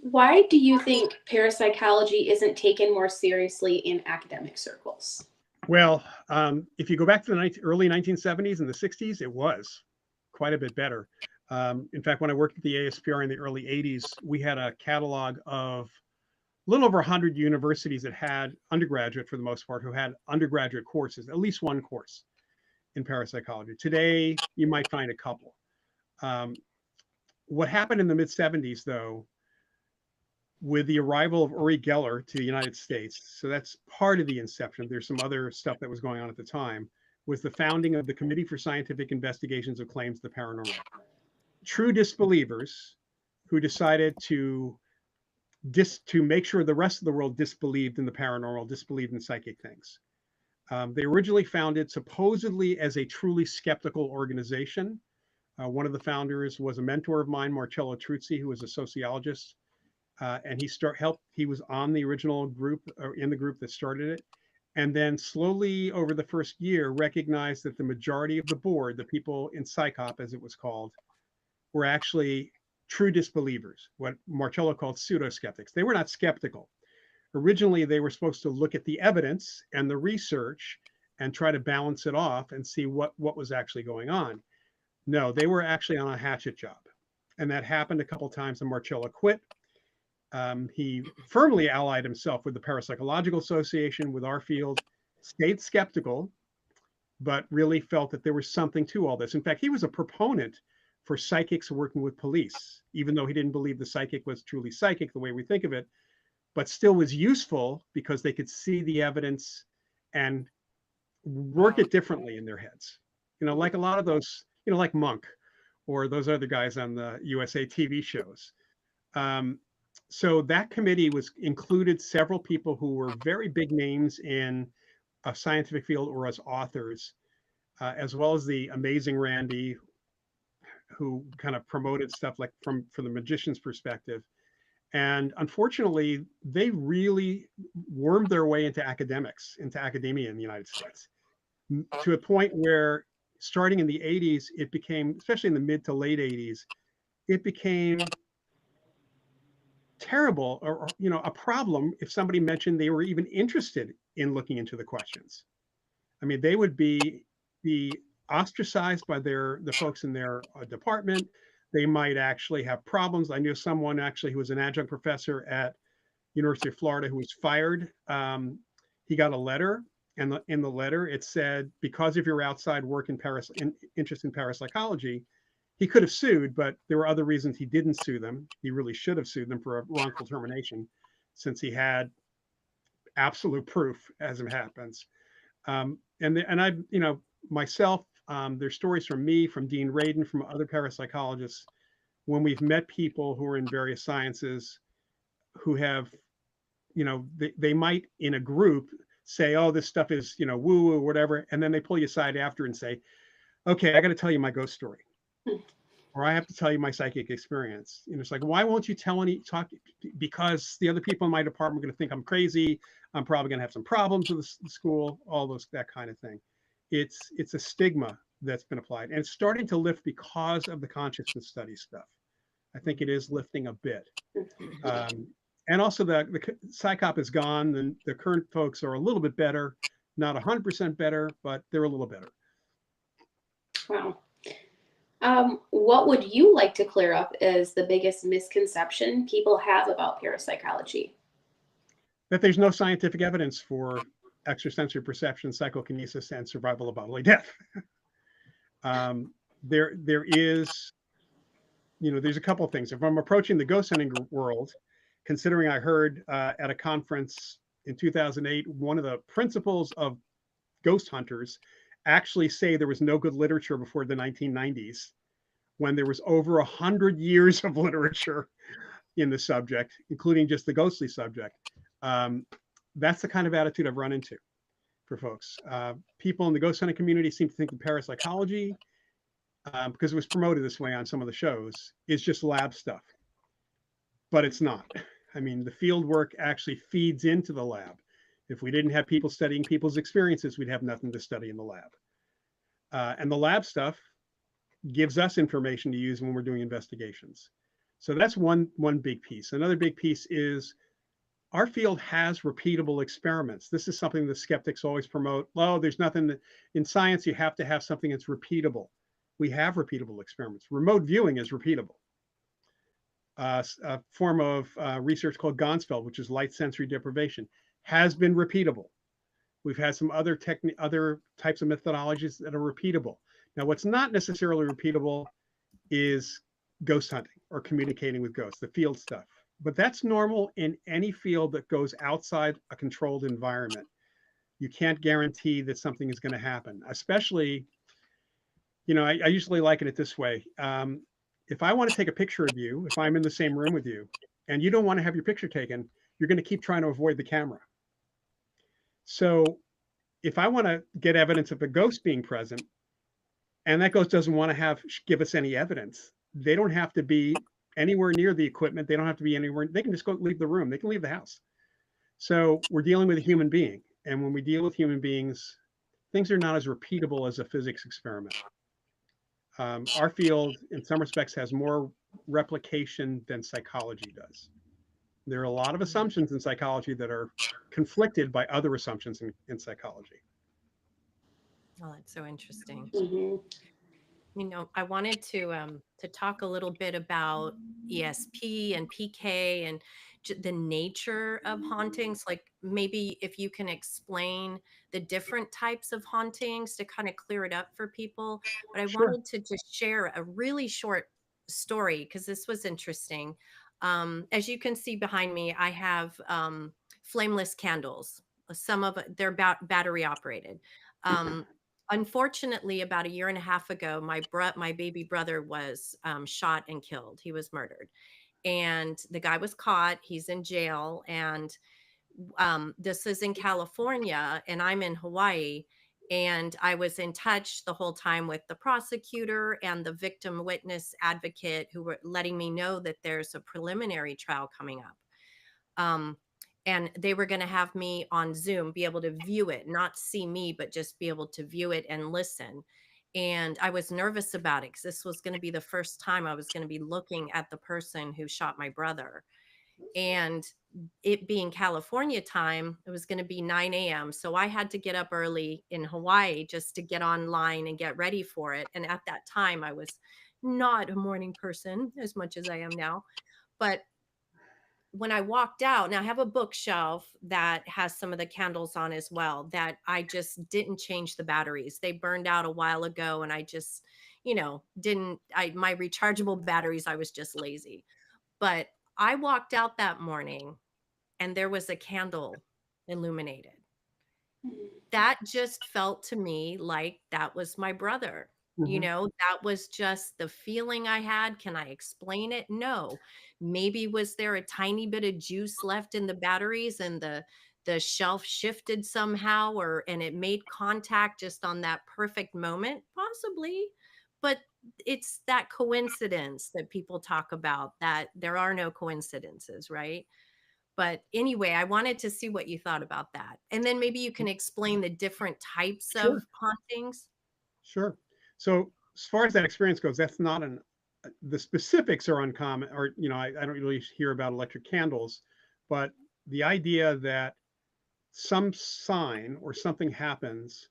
Why do you think parapsychology isn't taken more seriously in academic circles? Well, if you go back to the early 1970s and the 60s, it was quite a bit better. In fact, when I worked at the ASPR in the early 80s, we had a catalog of a little over 100 universities that had undergraduate, for the most part, who had undergraduate courses, at least one course in parapsychology. Today, you might find a couple. What happened in the mid-70s, though, with the arrival of Uri Geller to the United States, so that's part of the inception, there's some other stuff that was going on at the time, was the founding of the Committee for Scientific Investigations of Claims of the Paranormal. True disbelievers who decided to make sure the rest of the world disbelieved in the paranormal, disbelieved in psychic things. They originally founded supposedly as a truly skeptical organization. One of the founders was a mentor of mine, Marcello Truzzi, who was a sociologist. And he was on the original group, or in the group that started it. And then slowly over the first year, recognized that the majority of the board, the people in PsyCop, as it was called, were actually true disbelievers, what Marcello called pseudo-skeptics. They were not skeptical. Originally, they were supposed to look at the evidence and the research and try to balance it off and see what was actually going on. No, they were actually on a hatchet job. And that happened a couple times, and Marcello quit. He firmly allied himself with the Parapsychological Association, with our field, stayed skeptical, but really felt that there was something to all this. In fact, he was a proponent for psychics working with police, even though he didn't believe the psychic was truly psychic the way we think of it, but still was useful because they could see the evidence and work it differently in their heads. Like a lot of those, like Monk or those other guys on the USA TV shows. So that committee included several people who were very big names in a scientific field or as authors, as well as the amazing Randy, who kind of promoted stuff like from the magician's perspective. And unfortunately, they really wormed their way into academia in the United States, to a point where starting in the 80s, it became, especially in the mid to late 80s, it became terrible, or a problem if somebody mentioned they were even interested in looking into the questions. I mean, they would be ostracized by the folks in their department. They might actually have problems. I knew someone actually who was an adjunct professor at University of Florida who was fired. He got a letter, and in the letter it said, because of your outside work in interest in parapsychology, he could have sued, but there were other reasons he didn't sue them. He really should have sued them for a wrongful termination, since he had absolute proof, as it happens. And I, myself, there's stories from me, from Dean Radin, from other parapsychologists, when we've met people who are in various sciences who have, they might in a group say, oh, this stuff is, woo-woo or whatever. And then they pull you aside after and say, okay, I got to tell you my ghost story. Or I have to tell you my psychic experience. It's like, why won't you talk? Because the other people in my department are going to think I'm crazy. I'm probably going to have some problems with the school, that kind of thing. It's a stigma that's been applied, and it's starting to lift because of the consciousness study stuff. I think it is lifting a bit. And also the PsyCop is gone. The current folks are a little bit better, not 100% better, but they're a little better. Wow. What would you like to clear up as the biggest misconception people have about parapsychology? That there's no scientific evidence for extrasensory perception, psychokinesis, and survival of bodily death. There is there's a couple of things. If I'm approaching the ghost hunting world, considering I heard at a conference in 2008, one of the principles of ghost hunters actually say there was no good literature before the 1990s, when there was over 100 years of literature in the subject, including just the ghostly subject. Um, that's the kind of attitude I've run into for folks. People in the ghost hunting community seem to think that parapsychology, because it was promoted this way on some of the shows, is just lab stuff, but it's not. I mean, the field work actually feeds into the lab. If we didn't have people studying people's experiences, we'd have nothing to study in the lab. And the lab stuff gives us information to use when we're doing investigations. So that's one big piece. Another big piece is our field has repeatable experiments. This is something the skeptics always promote. Oh, there's nothing in science. You have to have something that's repeatable. We have repeatable experiments. Remote viewing is repeatable. A form of research called Ganzfeld, which is light sensory deprivation, has been repeatable. We've had some other types of methodologies that are repeatable. Now, what's not necessarily repeatable is ghost hunting or communicating with ghosts, the field stuff. But that's normal in any field that goes outside a controlled environment. You can't guarantee that something is going to happen, especially, I usually liken it this way. If I want to take a picture of you, if I'm in the same room with you and you don't want to have your picture taken, you're going to keep trying to avoid the camera. So if I want to get evidence of a ghost being present and that ghost doesn't want to give us any evidence, they don't have to be anywhere near the equipment. They don't have to be anywhere. They can just go leave the room. They can leave the house. So we're dealing with a human being. And when we deal with human beings, things are not as repeatable as a physics experiment. Our field, in some respects, has more replication than psychology does. There are a lot of assumptions in psychology that are conflicted by other assumptions in psychology. Oh, that's so interesting. Mm-hmm. I wanted to talk a little bit about ESP and PK and the nature of hauntings. Like maybe if you can explain the different types of hauntings to kind of clear it up for people. But I Sure. wanted to just share a really short story because this was interesting. As you can see behind me, I have flameless candles. Some of it, they're battery operated. Um, Unfortunately, about a year and a half ago, my baby brother was shot and killed. He was murdered, and the guy was caught. He's in jail, and this is in California, and I'm in Hawaii. And I was in touch the whole time with the prosecutor and the victim witness advocate, who were letting me know that there's a preliminary trial coming up. Um, and they were going to have me on Zoom, be able to view it, not see me, but just be able to view it and listen. And I was nervous about it because this was going to be the first time I was going to be looking at the person who shot my brother. And it being California time, it was going to be 9 a.m. So I had to get up early in Hawaii just to get online and get ready for it. And at that time, I was not a morning person as much as I am now. But when I walked out, now I have a bookshelf that has some of the candles on as well that I just didn't change the batteries. They burned out a while ago and I just, my rechargeable batteries, I was just lazy. But I walked out that morning and there was a candle illuminated. That just felt to me like that was my brother. Mm-hmm. That was just the feeling I had. Can I explain it? No. Maybe was there a tiny bit of juice left in the batteries and the shelf shifted somehow and it made contact just on that perfect moment? Possibly. But it's that coincidence that people talk about, that there are no coincidences, right? But anyway, I wanted to see what you thought about that. And then maybe you can explain the different types of Sure. hauntings. Sure. So as far as that experience goes, that's not the specifics are uncommon, or, I don't really hear about electric candles, but the idea that some sign or something happens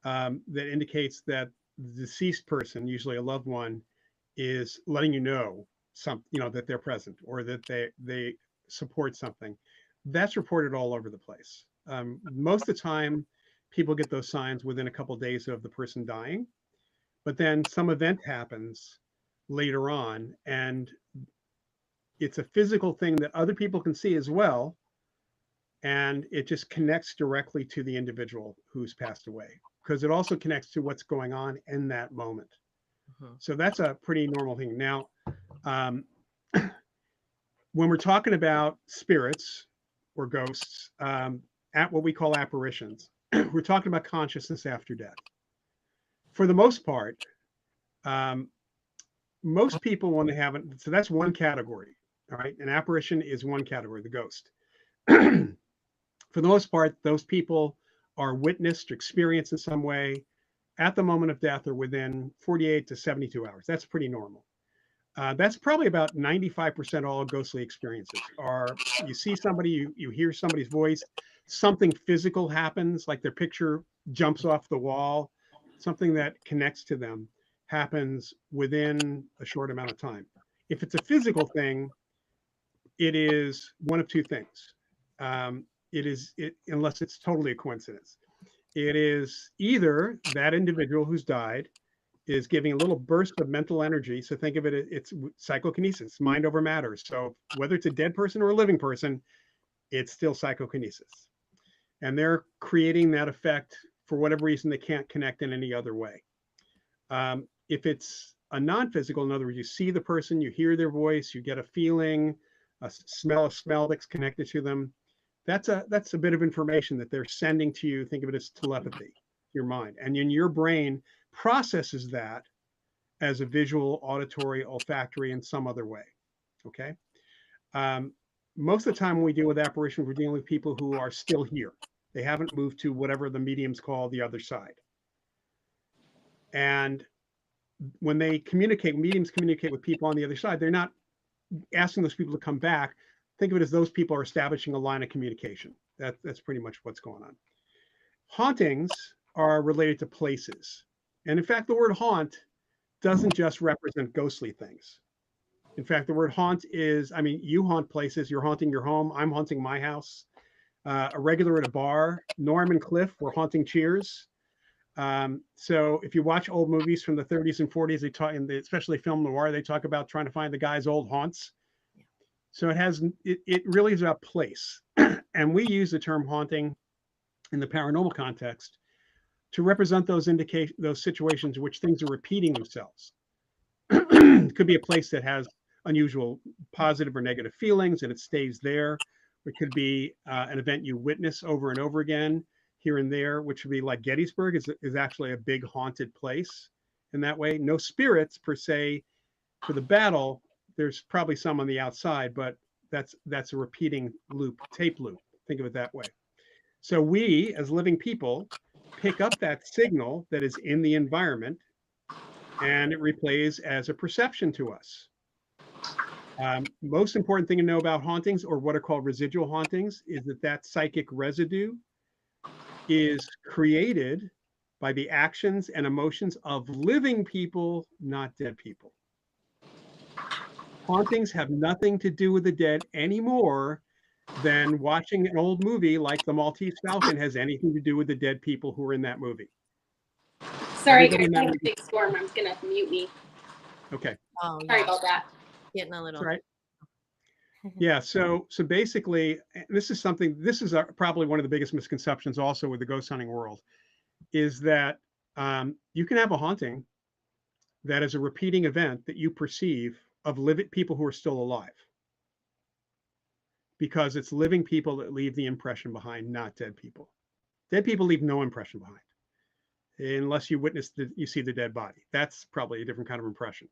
that indicates that the deceased person, usually a loved one, is letting you know that they're present or that they support something. That's reported all over the place. Most of the time, people get those signs within a couple of days of the person dying, but then some event happens, later on, and it's a physical thing that other people can see as well, and it just connects directly to the individual who's passed away, because it also connects to what's going on in that moment. So that's a pretty normal thing. Now, when we're talking about spirits or ghosts, at what we call apparitions, we're talking about consciousness after death. For the most part, most people, when they haven't, so that's one category. All right. An apparition is one category, the ghost. For the most part, those people are witnessed or experienced in some way at the moment of death or within 48 to 72 hours. That's pretty normal. That's probably about 95% all ghostly experiences are you see somebody, you hear somebody's voice, something physical happens, like their picture jumps off the wall, something that connects to them happens within a short amount of time. If it's a physical thing, it is one of two things. Unless it's totally a coincidence. It is either that individual who's died is giving a little burst of mental energy. So think of it, it's psychokinesis, mind over matter. So whether it's a dead person or a living person, it's still psychokinesis. And they're creating that effect for whatever reason they can't connect in any other way. If it's a non-physical, in other words, you see the person, you hear their voice, you get a feeling, a smell that's connected to them. That's a bit of information that they're sending to you. Think of it as telepathy, your mind. And in your brain processes that as a visual, auditory, olfactory, in some other way. Okay. Most of the time when we deal with apparitions, we're dealing with people who are still here. They haven't moved to whatever the mediums call the other side. And when they communicate, mediums communicate with people on the other side, they're not asking those people to come back. Think of it as those people are establishing a line of communication. That's pretty much what's going on. Hauntings are related to places. And in fact, the word haunt doesn't just represent ghostly things. In fact, the word haunt is, I mean, you haunt places, you're haunting your home, I'm haunting my house. A regular at a bar, Norm and Cliff were haunting Cheers. So if you watch old movies from the 30s and 40s, they talk, and especially film noir, they talk about trying to find the guy's old haunts. So it really is about place. And we use the term haunting in the paranormal context to represent those situations in which things are repeating themselves. It could be a place that has unusual positive or negative feelings and it stays there. It could be an event you witness over and over again here and there, which would be like Gettysburg is actually a big haunted place in that way. No spirits per se for the battle. There's probably some on the outside, but that's a repeating loop, tape loop. Think of it that way. So we, as living people, pick up that signal that is in the environment, and it replays as a perception to us. Most important thing to know about hauntings, or what are called residual hauntings, is that psychic residue is created by the actions and emotions of living people, not dead people. Hauntings have nothing to do with the dead anymore than watching an old movie like The Maltese Falcon has anything to do with the dead people who are in that movie. Sorry, guys, I have a big storm. I'm going to mute me. Okay. Oh, sorry about that. Getting a little. That's right. Yeah. So basically, this is probably one of the biggest misconceptions also with the ghost hunting world, is that you can have a haunting that is a repeating event that you perceive of living people who are still alive, because it's living people that leave the impression behind, not dead people. Dead people leave no impression behind unless you you see the dead body. That's probably a different kind of impression.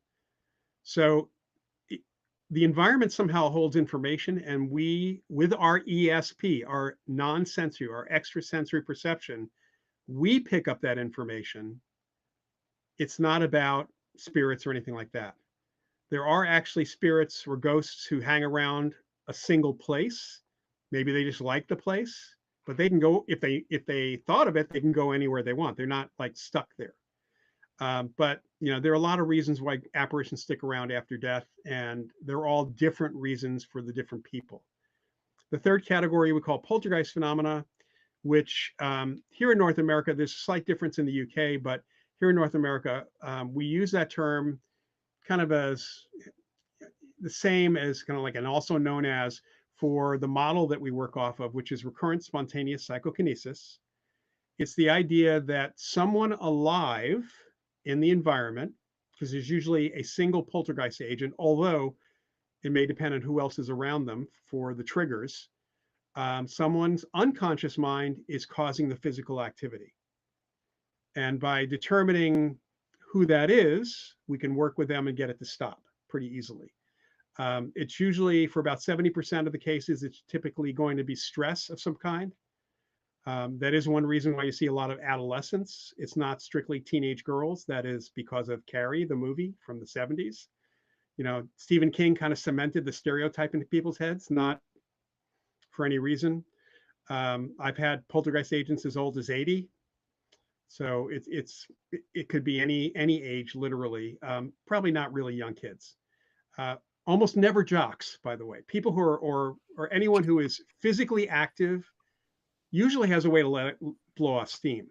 So the environment somehow holds information, and we, with our ESP, our non-sensory, our extrasensory perception, we pick up that information. It's not about spirits or anything like that. There are actually spirits or ghosts who hang around a single place. Maybe they just like the place, but they can go, if they thought of it, they can go anywhere they want. They're not like stuck there. But there are a lot of reasons why apparitions stick around after death, and they're all different reasons for the different people. The third category we call poltergeist phenomena, which here in North America, there's a slight difference in the UK, but here in North America, we use that term kind of as the same as kind of like, and also known as, for the model that we work off of, which is recurrent spontaneous psychokinesis. It's the idea that someone alive in the environment, because there's usually a single poltergeist agent, although it may depend on who else is around them for the triggers. Someone's unconscious mind is causing the physical activity. And by determining who that is, we can work with them and get it to stop pretty easily. It's usually, for about 70% of the cases, it's typically going to be stress of some kind. That is one reason why you see a lot of adolescents. It's not strictly teenage girls. That is because of Carrie, the movie from the 70s. You know, Stephen King kind of cemented the stereotype into people's heads, not for any reason. I've had poltergeist agents as old as 80. So it could be any age, literally. Probably not really young kids. Almost never jocks, by the way. People who are, or anyone who is physically active usually has a way to let it blow off steam.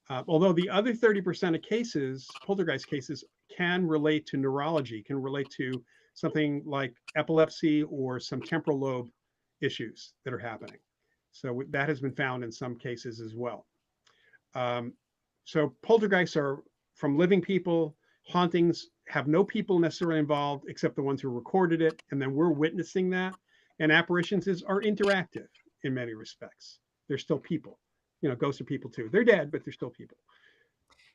Although the other 30% of cases, poltergeist cases, can relate to neurology, can relate to something like epilepsy or some temporal lobe issues that are happening. So that has been found in some cases as well. So poltergeists are from living people. Hauntings have no people necessarily involved except the ones who recorded it, and then we're witnessing that. And apparitions are interactive in many respects. They're still people. You know, ghosts are people too. They're dead, but they're still people.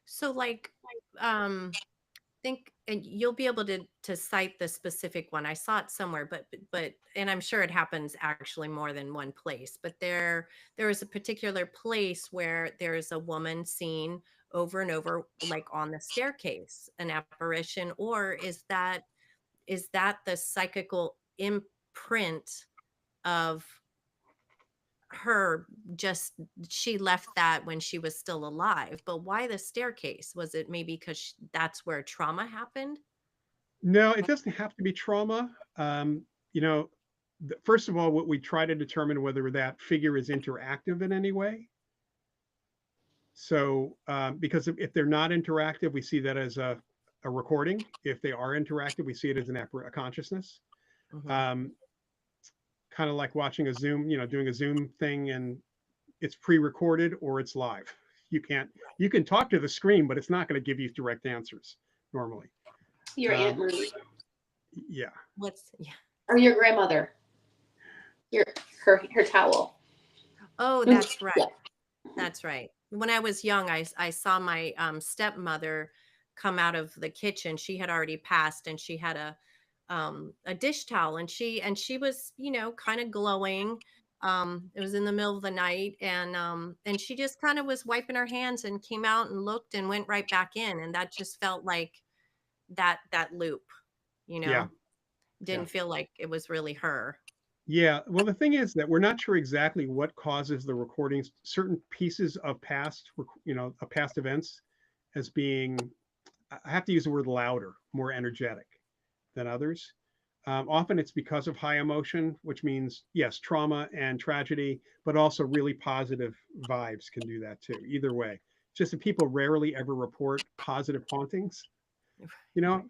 So like, think, and you'll be able to cite the specific one. I saw it somewhere, but and I'm sure it happens actually more than one place, but there is a particular place where there's a woman seen over and over, like on the staircase, an apparition. Or is that the psychical imprint of her? Just, she left that when she was still alive, but why the staircase? Was it maybe because that's where trauma happened? No, it doesn't have to be trauma. You know, first of all, what we try to determine whether that figure is interactive in any way. So, because if they're not interactive, we see that as a recording. If they are interactive, we see it as a consciousness. Mm-hmm. Kind of like watching a Zoom, you know, doing a Zoom thing, and it's pre-recorded or it's live. You can talk to the screen, but it's not going to give you direct answers normally. Your Aunt Marie. Yeah. Yeah. Or your grandmother. Her towel. Oh, that's right. Yeah. That's right. When I was young, I saw my stepmother come out of the kitchen. She had already passed, and she had a dish towel, and she was, you know, kind of glowing. It was in the middle of the night, and she just kind of was wiping her hands and came out and looked and went right back in, and that just felt like that loop, you know. Yeah. Didn't feel like it was really her. Yeah. Well, the thing is that we're not sure exactly what causes the recordings, certain pieces of past, you know, of past events as being, I have to use the word louder, more energetic than others. Often it's because of high emotion, which means, yes, trauma and tragedy, but also really positive vibes can do that too. Either way, just that people rarely ever report positive hauntings. You know,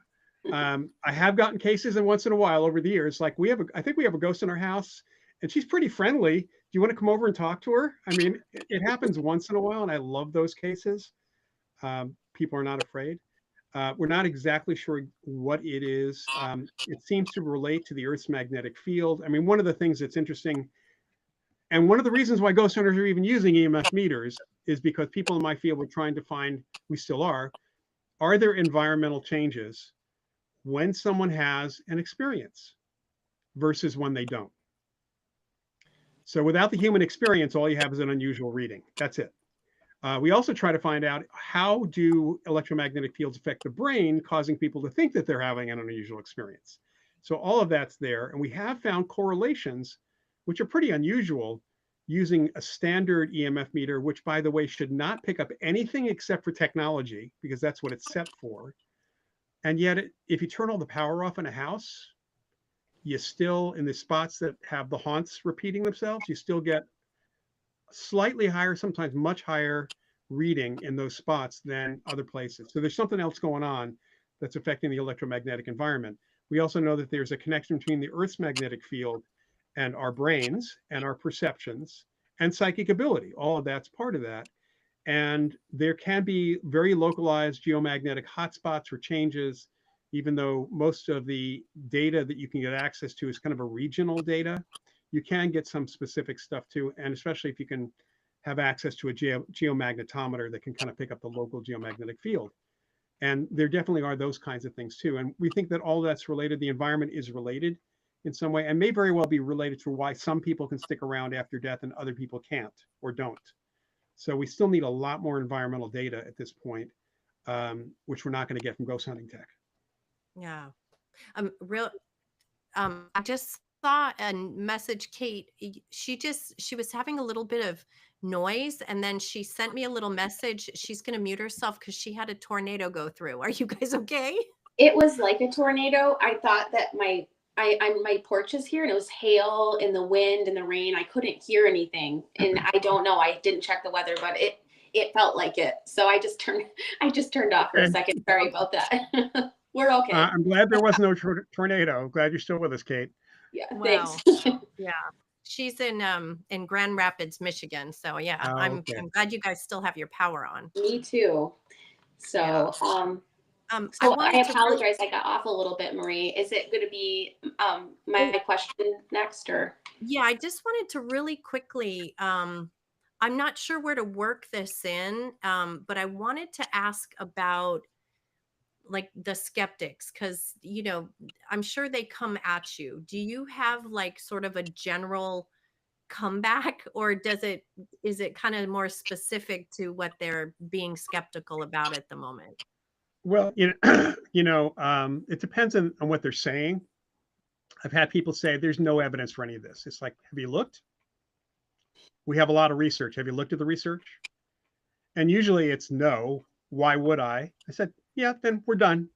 I have gotten cases, and once in a while over the years, like I think we have a ghost in our house, and she's pretty friendly. Do you want to come over and talk to her? I mean, it happens once in a while, and I love those cases. People are not afraid. We're not exactly sure what it is. It seems to relate to the Earth's magnetic field. I mean, one of the things that's interesting, and one of the reasons why ghost hunters are even using EMF meters, is because people in my field were trying to find, we still are there environmental changes when someone has an experience versus when they don't. So without the human experience, all you have is an unusual reading. That's it. We also try to find out, how do electromagnetic fields affect the brain, causing people to think that they're having an unusual experience. So all of that's there. And we have found correlations, which are pretty unusual, using a standard EMF meter, which, by the way, should not pick up anything except for technology, because that's what it's set for. And yet, if you turn all the power off in a house, you still, in the spots that have the haunts repeating themselves, you still get slightly higher, sometimes much higher reading in those spots than other places. So there's something else going on that's affecting the electromagnetic environment. We also know that there's a connection between the Earth's magnetic field and our brains and our perceptions and psychic ability. All of that's part of that. And there can be very localized geomagnetic hotspots or changes, even though most of the data that you can get access to is kind of a regional data. You can get some specific stuff too, and especially if you can have access to a geomagnetometer that can kind of pick up the local geomagnetic field. And there definitely are those kinds of things too. And we think that all that's related, the environment is related in some way, and may very well be related to why some people can stick around after death and other people can't or don't. So we still need a lot more environmental data at this point, which we're not going to get from ghost hunting tech. Yeah. Real. I just saw a message, Kate. She was having a little bit of noise, and then she sent me a little message. She's going to mute herself because she had a tornado go through. Are you guys okay? It was like a tornado. I thought that my porch is here, and it was hail and the wind and the rain. I couldn't hear anything, and I don't know. I didn't check the weather, but it felt like it. So I just turned off for a second. Sorry about that. We're okay. I'm glad there was no tornado. I'm glad you're still with us, Kate. Yeah, Wow. thanks. Yeah. She's in Grand Rapids, Michigan. So yeah, I'm glad you guys still have your power on. Me too. So I apologize. I got off a little bit, Marie. Is it going to be my question next, or? Yeah, I just wanted to really quickly. I'm not sure where to work this in, but I wanted to ask about like the skeptics, because I'm sure they come at you. Do you have like sort of a general comeback, or is it kind of more specific to what they're being skeptical about at the moment? Well, it depends on what they're saying. I've had people say there's no evidence for any of this. It's like, have you looked? We have a lot of research. Have you looked at the research? And usually it's no. Why would I? I said, yeah, then we're done.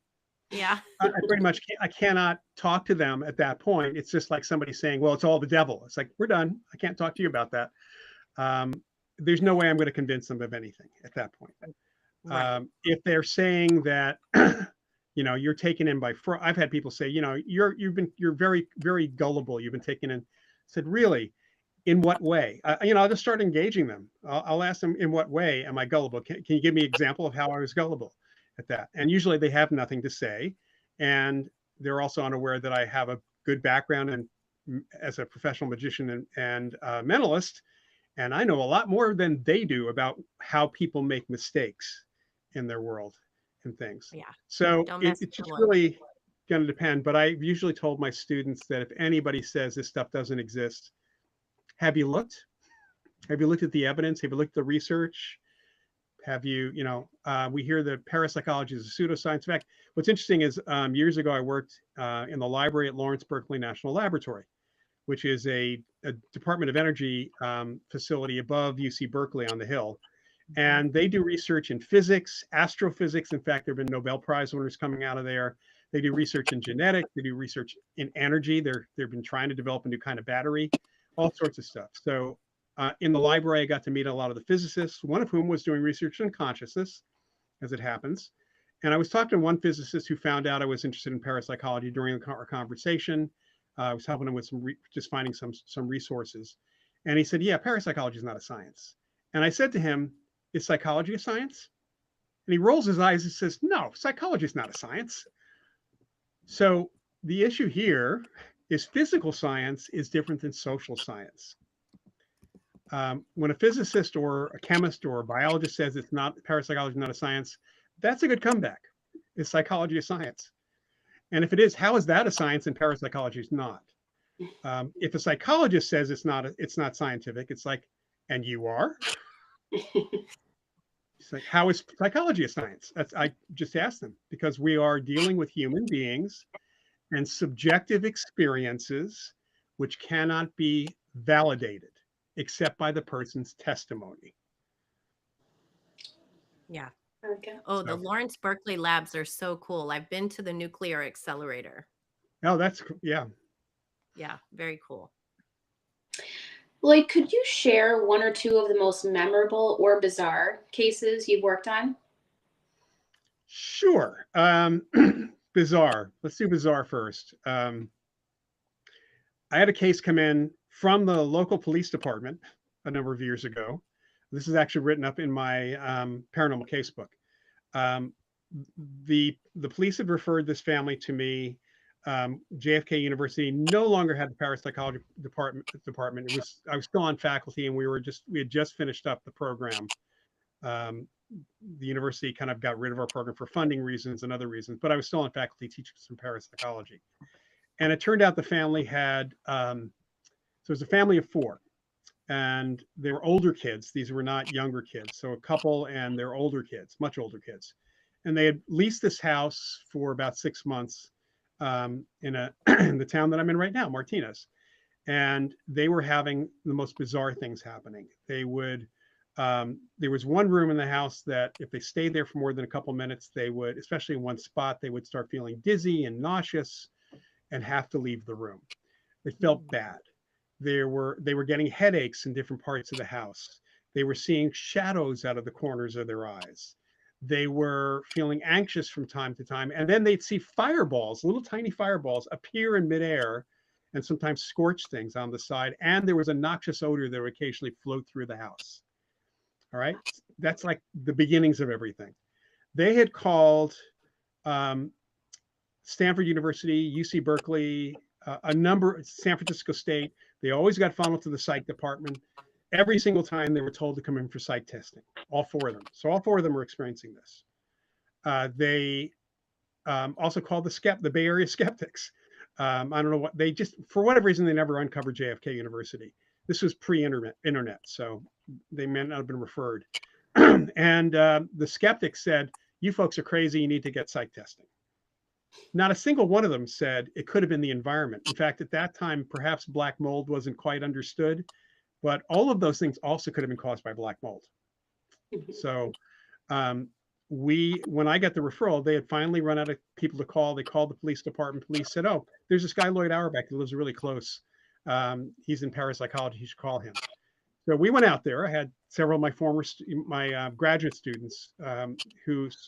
Yeah. I pretty much I cannot talk to them at that point. It's just like somebody saying, well, it's all the devil. It's like, we're done. I can't talk to you about that. There's no way I'm going to convince them of anything at that point. Right. If they're saying that, you're taken in by fraud. I've had people say, you're very, very gullible. You've been taken in. I said, really? In what way? I'll just start engaging them. I'll ask them, in what way am I gullible? Can you give me an example of how I was gullible at that? And usually they have nothing to say. And they're also unaware that I have a good background as a professional magician and mentalist. And I know a lot more than they do about how people make mistakes in their world and things. Yeah. So it's just really going to depend. But I've usually told my students that if anybody says this stuff doesn't exist, have you looked? Have you looked at the evidence? Have you looked at the research? Have you, we hear that parapsychology is a pseudoscience. In fact, what's interesting is years ago, I worked in the library at Lawrence Berkeley National Laboratory, which is a Department of Energy facility above UC Berkeley on the Hill. And they do research in physics, astrophysics. In fact, there have been Nobel Prize winners coming out of there. They do research in genetics. They do research in energy. They've been trying to develop a new kind of battery, all sorts of stuff. So in the library, I got to meet a lot of the physicists, one of whom was doing research in consciousness, as it happens. And I was talking to one physicist who found out I was interested in parapsychology during our conversation. I was helping him with just finding some resources. And he said, yeah, parapsychology is not a science. And I said to him, is psychology a science? And he rolls his eyes and says, no, psychology is not a science. So the issue here is physical science is different than social science. When a physicist or a chemist or a biologist says it's not, parapsychology is not a science, that's a good comeback. Is psychology a science? And if it is, how is that a science and parapsychology is not? If a psychologist says it's not scientific, it's like, and you are? It's like, how is psychology a science? I just asked them, because we are dealing with human beings and subjective experiences which cannot be validated except by the person's testimony. Yeah. Okay. Oh, the Lawrence Berkeley labs are so cool. I've been to the nuclear accelerator. Oh, yeah. Yeah, very cool. Lloyd, could you share one or two of the most memorable or bizarre cases you've worked on? Sure. Bizarre. Let's do bizarre first. I had a case come in from the local police department a number of years ago. This is actually written up in my paranormal casebook. Um, the police had referred this family to me. JFK University no longer had the parapsychology department. I was still on faculty, and we had just finished up the program. Um, the university kind of got rid of our program for funding reasons and other reasons, but I was still on faculty teaching some parapsychology. And it turned out the family had so it was a family of four, and they were older kids. These were not younger kids. So a couple and their older kids, much older kids. And they had leased this house for about 6 months in in the town that I'm in right now, Martinez. And they were having the most bizarre things happening. There was one room in the house that if they stayed there for more than a couple minutes, they would, especially in one spot, they would start feeling dizzy and nauseous and have to leave the room. They felt bad. They were getting headaches in different parts of the house. They were seeing shadows out of the corners of their eyes. They were feeling anxious from time to time. And then they'd see fireballs, little tiny fireballs, appear in midair and sometimes scorch things on the side. And there was a noxious odor that would occasionally float through the house. All right. That's like the beginnings of everything. They had called Stanford University, UC Berkeley, San Francisco State. They always got funneled to the psych department. Every single time they were told to come in for psych testing, all four of them. So all four of them were experiencing this. They also called the Bay Area skeptics. I don't know what, they just, for whatever reason, they never uncovered JFK University. This was pre-internet, so they may not have been referred. And the skeptics said, you folks are crazy, you need to get psych testing. Not a single one of them said it could have been the environment. In fact, at that time, perhaps black mold wasn't quite understood, but all of those things also could have been caused by black mold. So when I got the referral, they had finally run out of people to call. They called the police department. Police said, oh, there's this guy, Loyd Auerbach, who lives really close. He's in parapsychology. You should call him. So we went out there. I had several of my graduate students,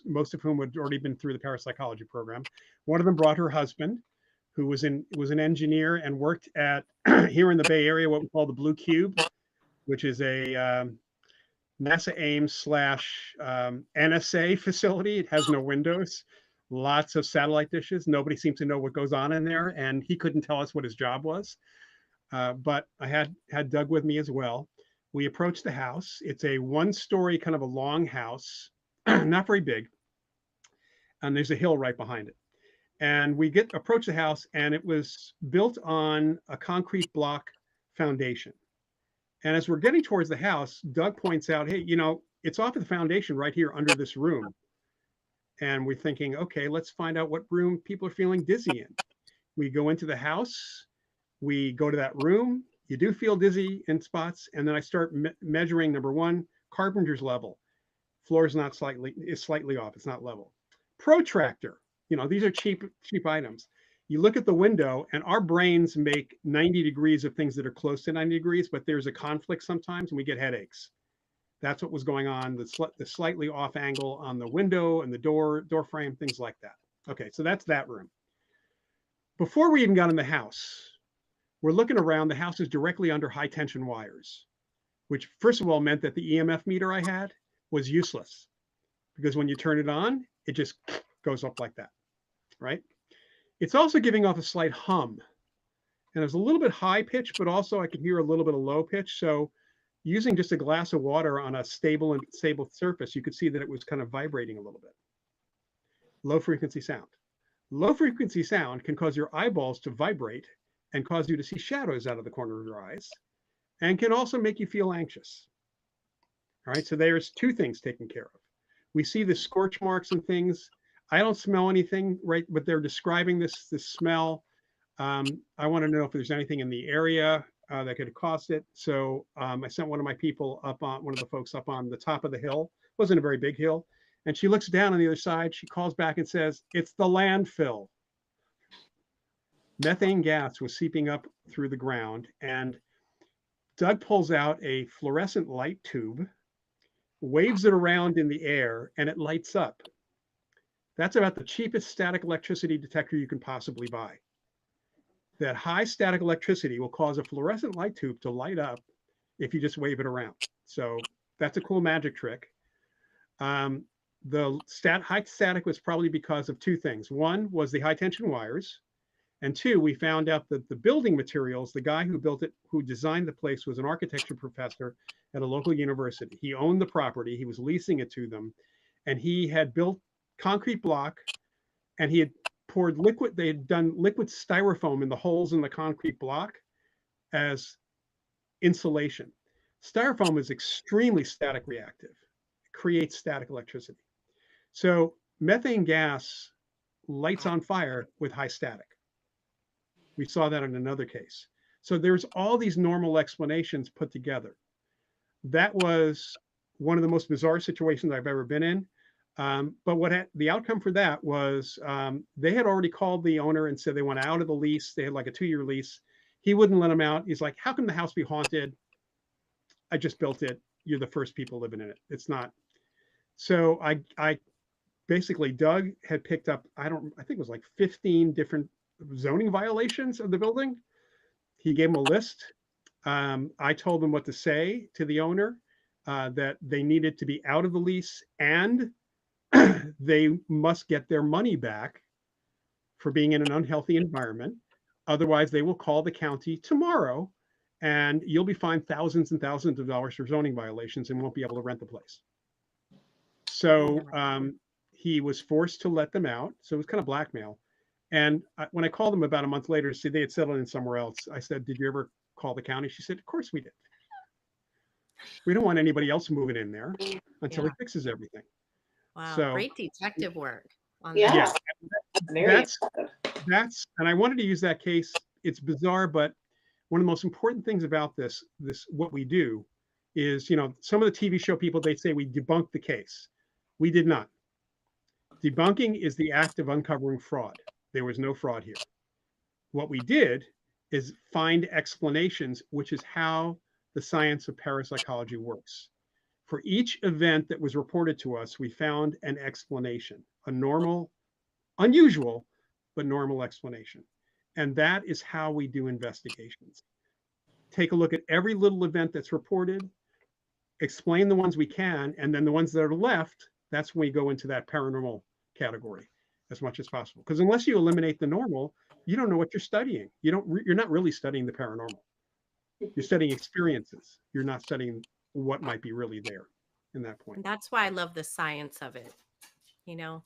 most of whom had already been through the parapsychology program. One of them brought her husband, who was an engineer and worked at here in the Bay Area, what we call the Blue Cube, which is a NASA Ames / NSA facility. It has no windows, lots of satellite dishes. Nobody seems to know what goes on in there, and he couldn't tell us what his job was. But I had Doug with me as well. We approached the house. It's a one-story kind of a long house, not very big. And there's a hill right behind it. And we approach the house, and it was built on a concrete block foundation. And as we're getting towards the house, Doug points out, hey, it's off of the foundation right here under this room. And we're thinking, okay, let's find out what room people are feeling dizzy in. We go into the house. We go to that room. You do feel dizzy in spots. And then I start measuring, number one, carpenter's level. Floor is slightly off. It's not level. Protractor. These are cheap items. You look at the window, and our brains make 90 degrees of things that are close to 90 degrees, but there's a conflict sometimes, and we get headaches. That's what was going on, the slightly off angle on the window and the door frame, things like that. Okay, so that's that room. Before we even got in the house, we're looking around. The house is directly under high tension wires, which first of all meant that the EMF meter I had was useless, because when you turn it on, it just goes up like that, right? It's also giving off a slight hum, and it was a little bit high pitch, but also I could hear a little bit of low pitch. So using just a glass of water on a stable surface, you could see that it was kind of vibrating a little bit. Low frequency sound. Low frequency sound can cause your eyeballs to vibrate and cause you to see shadows out of the corner of your eyes, and can also make you feel anxious. All right, so there's two things taken care of. We see the scorch marks and things. I don't smell anything, right? But they're describing this smell. I want to know if there's anything in the area that could have caused it. So I sent one of the folks up on the top of the hill. It wasn't a very big hill. And she looks down on the other side. She calls back and says, it's the landfill. Methane gas was seeping up through the ground. And Doug pulls out a fluorescent light tube, waves it around in the air, and it lights up. That's about the cheapest static electricity detector you can possibly buy. That high static electricity will cause a fluorescent light tube to light up if you just wave it around. So that's a cool magic trick. The high static was probably because of two things. One was the high tension wires. And two, we found out that the building materials, the guy who built it, who designed the place, was an architecture professor at a local university. He owned the property, he was leasing it to them, and he had built concrete block, and he had poured liquid, they had done liquid styrofoam in the holes in the concrete block as insulation. Styrofoam is extremely static reactive. It creates static electricity. So methane gas lights on fire with high static. We saw that in another case. So there's all these normal explanations put together. That was one of the most bizarre situations I've ever been in. But the outcome for that was they had already called the owner and said they went out of the lease. They had like a 2-year lease. He wouldn't let them out. He's like, how can the house be haunted? I just built it. You're the first people living in it. It's not. So I basically, Doug had picked up, I think it was like 15 different zoning violations of the building. He gave him a list. I told them what to say to the owner, that they needed to be out of the lease and they must get their money back for being in an unhealthy environment. Otherwise, they will call the county tomorrow and you'll be fined thousands and thousands of dollars for zoning violations and won't be able to rent the place. So he was forced to let them out. So it was kind of blackmail. And when I called them about a month later to see they had settled in somewhere else, I said, did you ever call the county? She said, of course we did. We don't want anybody else moving in there until he fixes everything. Wow, so, great detective work on Yeah. that. That's, and I wanted to use that case. It's bizarre, but one of the most important things about this what we do is, some of the TV show people, they say we debunked the case. We did not. Debunking is the act of uncovering fraud. There was no fraud here. What we did is find explanations, which is how the science of parapsychology works. For each event that was reported to us, we found an explanation, a normal, unusual, but normal explanation. And that is how we do investigations. Take a look at every little event that's reported, explain the ones we can, and then the ones that are left, that's when we go into that paranormal category as much as possible. Because unless you eliminate the normal, you don't know what you're studying. You're not really studying the paranormal. You're studying experiences. You're not studying what might be really there in that point. And that's why I love the science of it, Yeah.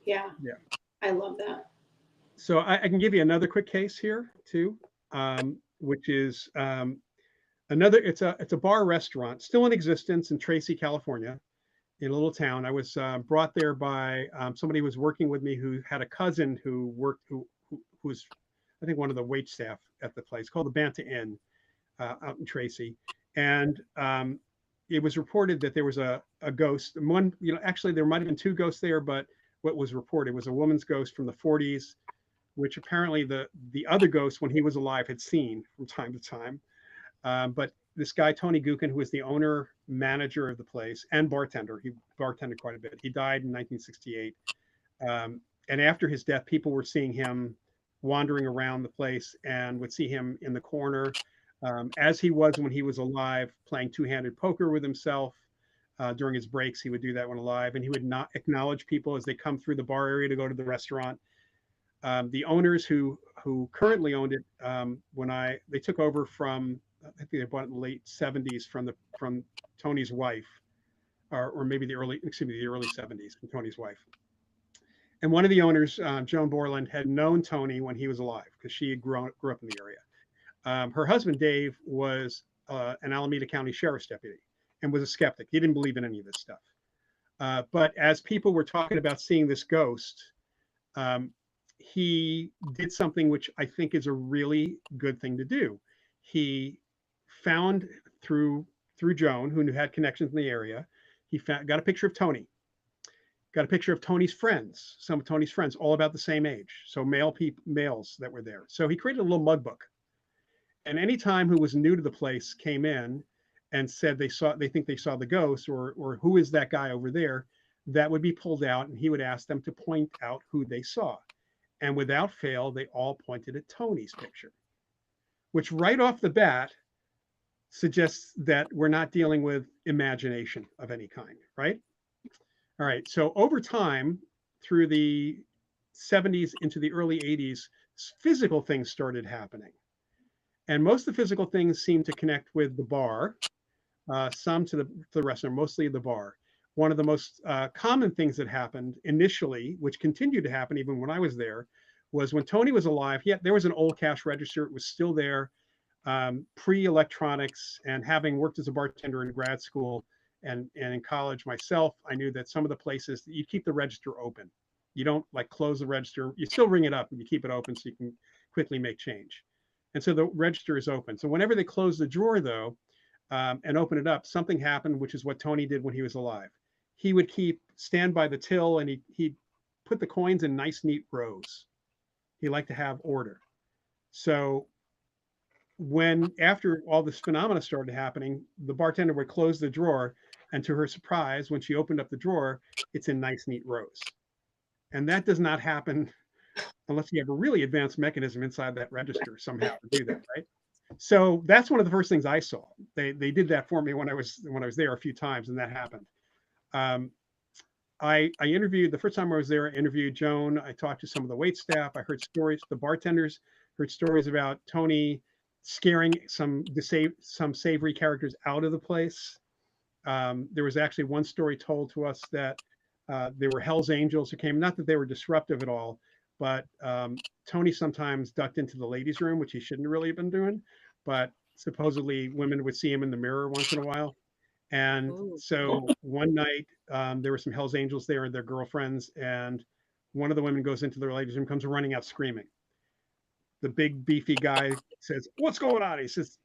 Yeah. I love that. So I can give you another quick case here too, which is another. It's a bar restaurant still in existence in Tracy, California, in a little town. I was brought there by somebody who was working with me who had a cousin who was, I think, one of the wait staff at the place, called the Banta Inn out in Tracy. And it was reported that there was a ghost. One, actually there might have been two ghosts there, but what was reported was a woman's ghost from the 40s, which apparently the other ghost, when he was alive, had seen from time to time. But this guy, Tony Gukin, who was the owner, manager of the place, and bartender, he bartended quite a bit. He died in 1968. And after his death, people were seeing him wandering around the place and would see him in the corner, as he was when he was alive, playing two-handed poker with himself. During his breaks, he would do that when alive, and he would not acknowledge people as they come through the bar area to go to the restaurant. The owners who currently owned it, they took over from, I think they bought it in the late 70s from Tony's wife, or maybe the early 70s from Tony's wife. And one of the owners, Joan Borland, had known Tony when he was alive because she had grew up in the area. Her husband, Dave, was an Alameda County Sheriff's deputy and was a skeptic. He didn't believe in any of this stuff. But as people were talking about seeing this ghost, he did something which I think is a really good thing to do. He found through Joan, who had connections in the area, got a picture of Tony. Got a picture of Tony's friends, some of Tony's friends, all about the same age. So males that were there. So he created a little mug book. And anytime who was new to the place came in and said they think they saw the ghost, or who is that guy over there, that would be pulled out, and he would ask them to point out who they saw. And without fail, they all pointed at Tony's picture, which right off the bat suggests that we're not dealing with imagination of any kind, right? All right. So over time, through the 70s into the early 80s, physical things started happening. And most of the physical things seem to connect with the bar, some to the restaurant, mostly the bar. One of the most common things that happened initially, which continued to happen even when I was there, was when Tony was alive. There was an old cash register. It was still there, pre-electronics. And having worked as a bartender in grad school and in college myself, I knew that some of the places you keep the register open. You don't like close the register. You still ring it up and you keep it open so you can quickly make change. And so the register is open. So whenever they close the drawer, though, and open it up, something happened, which is what Tony did when he was alive. He would stand by the till, and he'd put the coins in nice, neat rows. He liked to have order. So after all this phenomena started happening, the bartender would close the drawer, and to her surprise, when she opened up the drawer, it's in nice, neat rows. And that does not happen unless you have a really advanced mechanism inside that register somehow to do that, right? So that's one of the first things I saw. They did that for me when I was there a few times, and that happened. I interviewed the first time I was there. I interviewed Joan. I talked to some of the wait staff. I heard stories. The bartenders heard stories about Tony scaring some savory characters out of the place. There was actually one story told to us that there were Hell's Angels who came. Not that they were disruptive at all, but Tony sometimes ducked into the ladies' room, which he shouldn't really have been doing. But supposedly women would see him in the mirror once in a while. And so one night there were some Hell's Angels there and their girlfriends. And one of the women goes into the ladies' room, comes running out screaming. The big beefy guy says, "What's going on?" He says,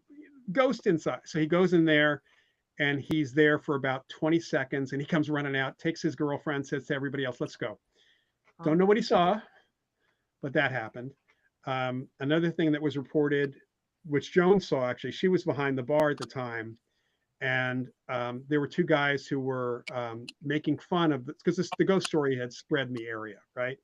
"Ghost inside." So he goes in there and he's there for about 20 seconds and he comes running out, takes his girlfriend, says to everybody else, "Let's go." Don't know what he saw, but that happened. Another thing that was reported, which Joan saw, actually, she was behind the bar at the time. And there were two guys who were making fun of, because the ghost story had spread in the area, right?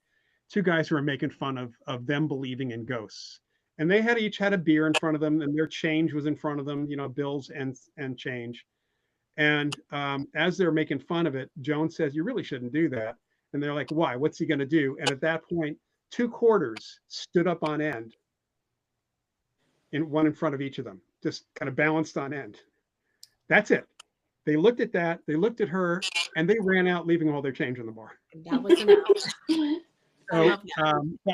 Two guys who were making fun of them believing in ghosts. And they each had a beer in front of them and their change was in front of them, bills and change. And as they're making fun of it, Joan says, "You really shouldn't do that." And they're like, "Why? What's he going to do?" And at that point, 2 quarters stood up on end, one in front of each of them, just kind of balanced on end. That's it. They looked at that, they looked at her, and they ran out, leaving all their change in the bar. That was enough.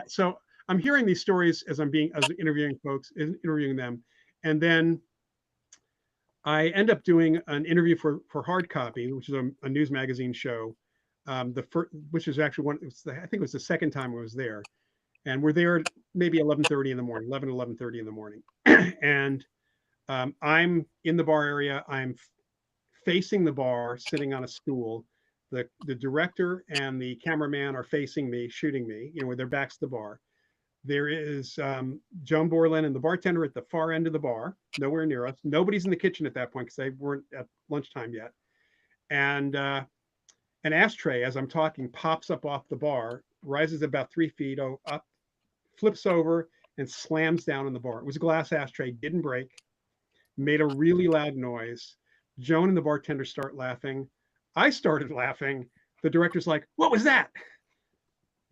So I'm hearing these stories as interviewing folks, interviewing them, and then I end up doing an interview for Hard Copy, which is a news magazine show. Which is actually I think it was the second time I was there, and we're there maybe 11:30 in the morning, 11:30 in the morning, and I'm in the bar area. I'm facing the bar, sitting on a stool. The director and the cameraman are facing me, shooting me, with their backs to the bar. There is Joan Borland and the bartender at the far end of the bar, nowhere near us. Nobody's in the kitchen at that point because they weren't at lunchtime yet. And an ashtray, as I'm talking, pops up off the bar, rises about 3 feet up, flips over, and slams down on the bar. It was a glass ashtray, didn't break, made a really loud noise. Joan and the bartender start laughing. I started laughing. The director's like, "What was that?"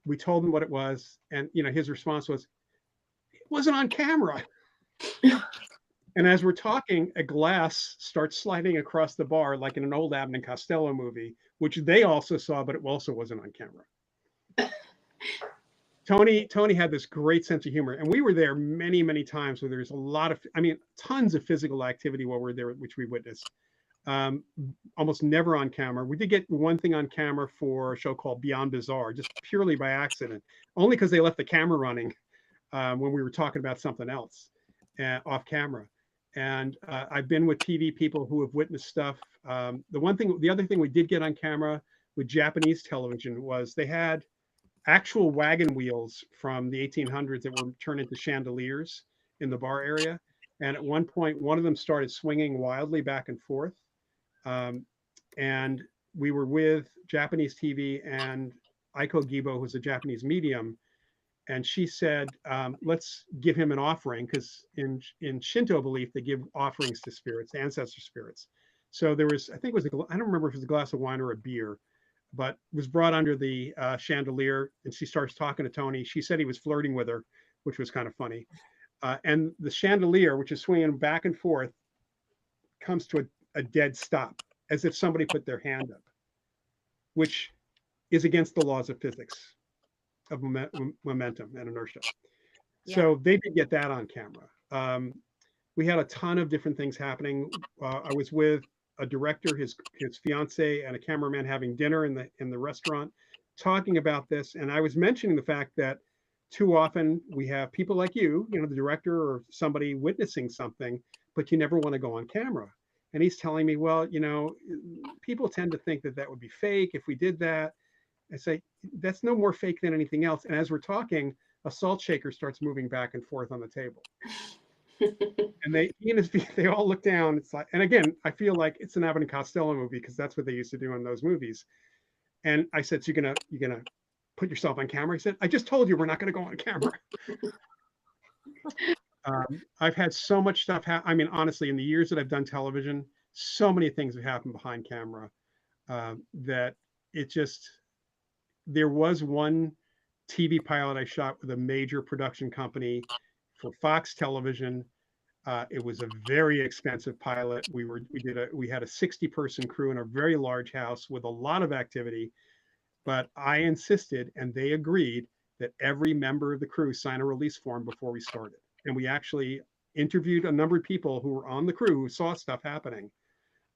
We told him what it was. And, his response was, "It wasn't on camera." And as we're talking, a glass starts sliding across the bar like in an old Abbott and Costello movie, which they also saw, but it also wasn't on camera. Tony had this great sense of humor, and we were there many, many times where there's tons of physical activity while we're there, which we witnessed. Almost never on camera. We did get one thing on camera for a show called Beyond Bizarre, just purely by accident, only because they left the camera running when we were talking about something else off camera. And I've been with TV people who have witnessed stuff. The other thing we did get on camera with Japanese television was they had actual wagon wheels from the 1800s that were turned into chandeliers in the bar area. And at one point, one of them started swinging wildly back and forth. And we were with Japanese TV and Aiko Gibo, who's a Japanese medium, and she said, let's give him an offering, because in Shinto belief, they give offerings to spirits, ancestor spirits. So there was, I think it was, I don't remember if it was a glass of wine or a beer, but was brought under the chandelier, and she starts talking to Tony. She said he was flirting with her, which was kind of funny. And the chandelier, which is swinging back and forth, comes to a dead stop, as if somebody put their hand up, which is against the laws of physics, of momentum and inertia. Yeah. So they did get that on camera. We had a ton of different things happening. I was with a director, his fiance, and a cameraman having dinner in the restaurant, talking about this. And I was mentioning the fact that too often we have people like you, the director or somebody witnessing something, but you never want to go on camera. And he's telling me, well, people tend to think that would be fake if we did that. I say, that's no more fake than anything else. And as we're talking, a salt shaker starts moving back and forth on the table. And they all look down. It's like, and again, I feel like it's an Abbott and Costello movie, because that's what they used to do in those movies. And I said, so you're gonna put yourself on camera? He said, I just told you we're not gonna go on camera. I've had so much stuff I mean, honestly, in the years that I've done television, so many things have happened behind camera, that it just, there was one TV pilot I shot with a major production company for Fox Television. It was a very expensive pilot. We had a 60-person crew in a very large house with a lot of activity, but I insisted, and they agreed, that every member of the crew sign a release form before we started. And we actually interviewed a number of people who were on the crew who saw stuff happening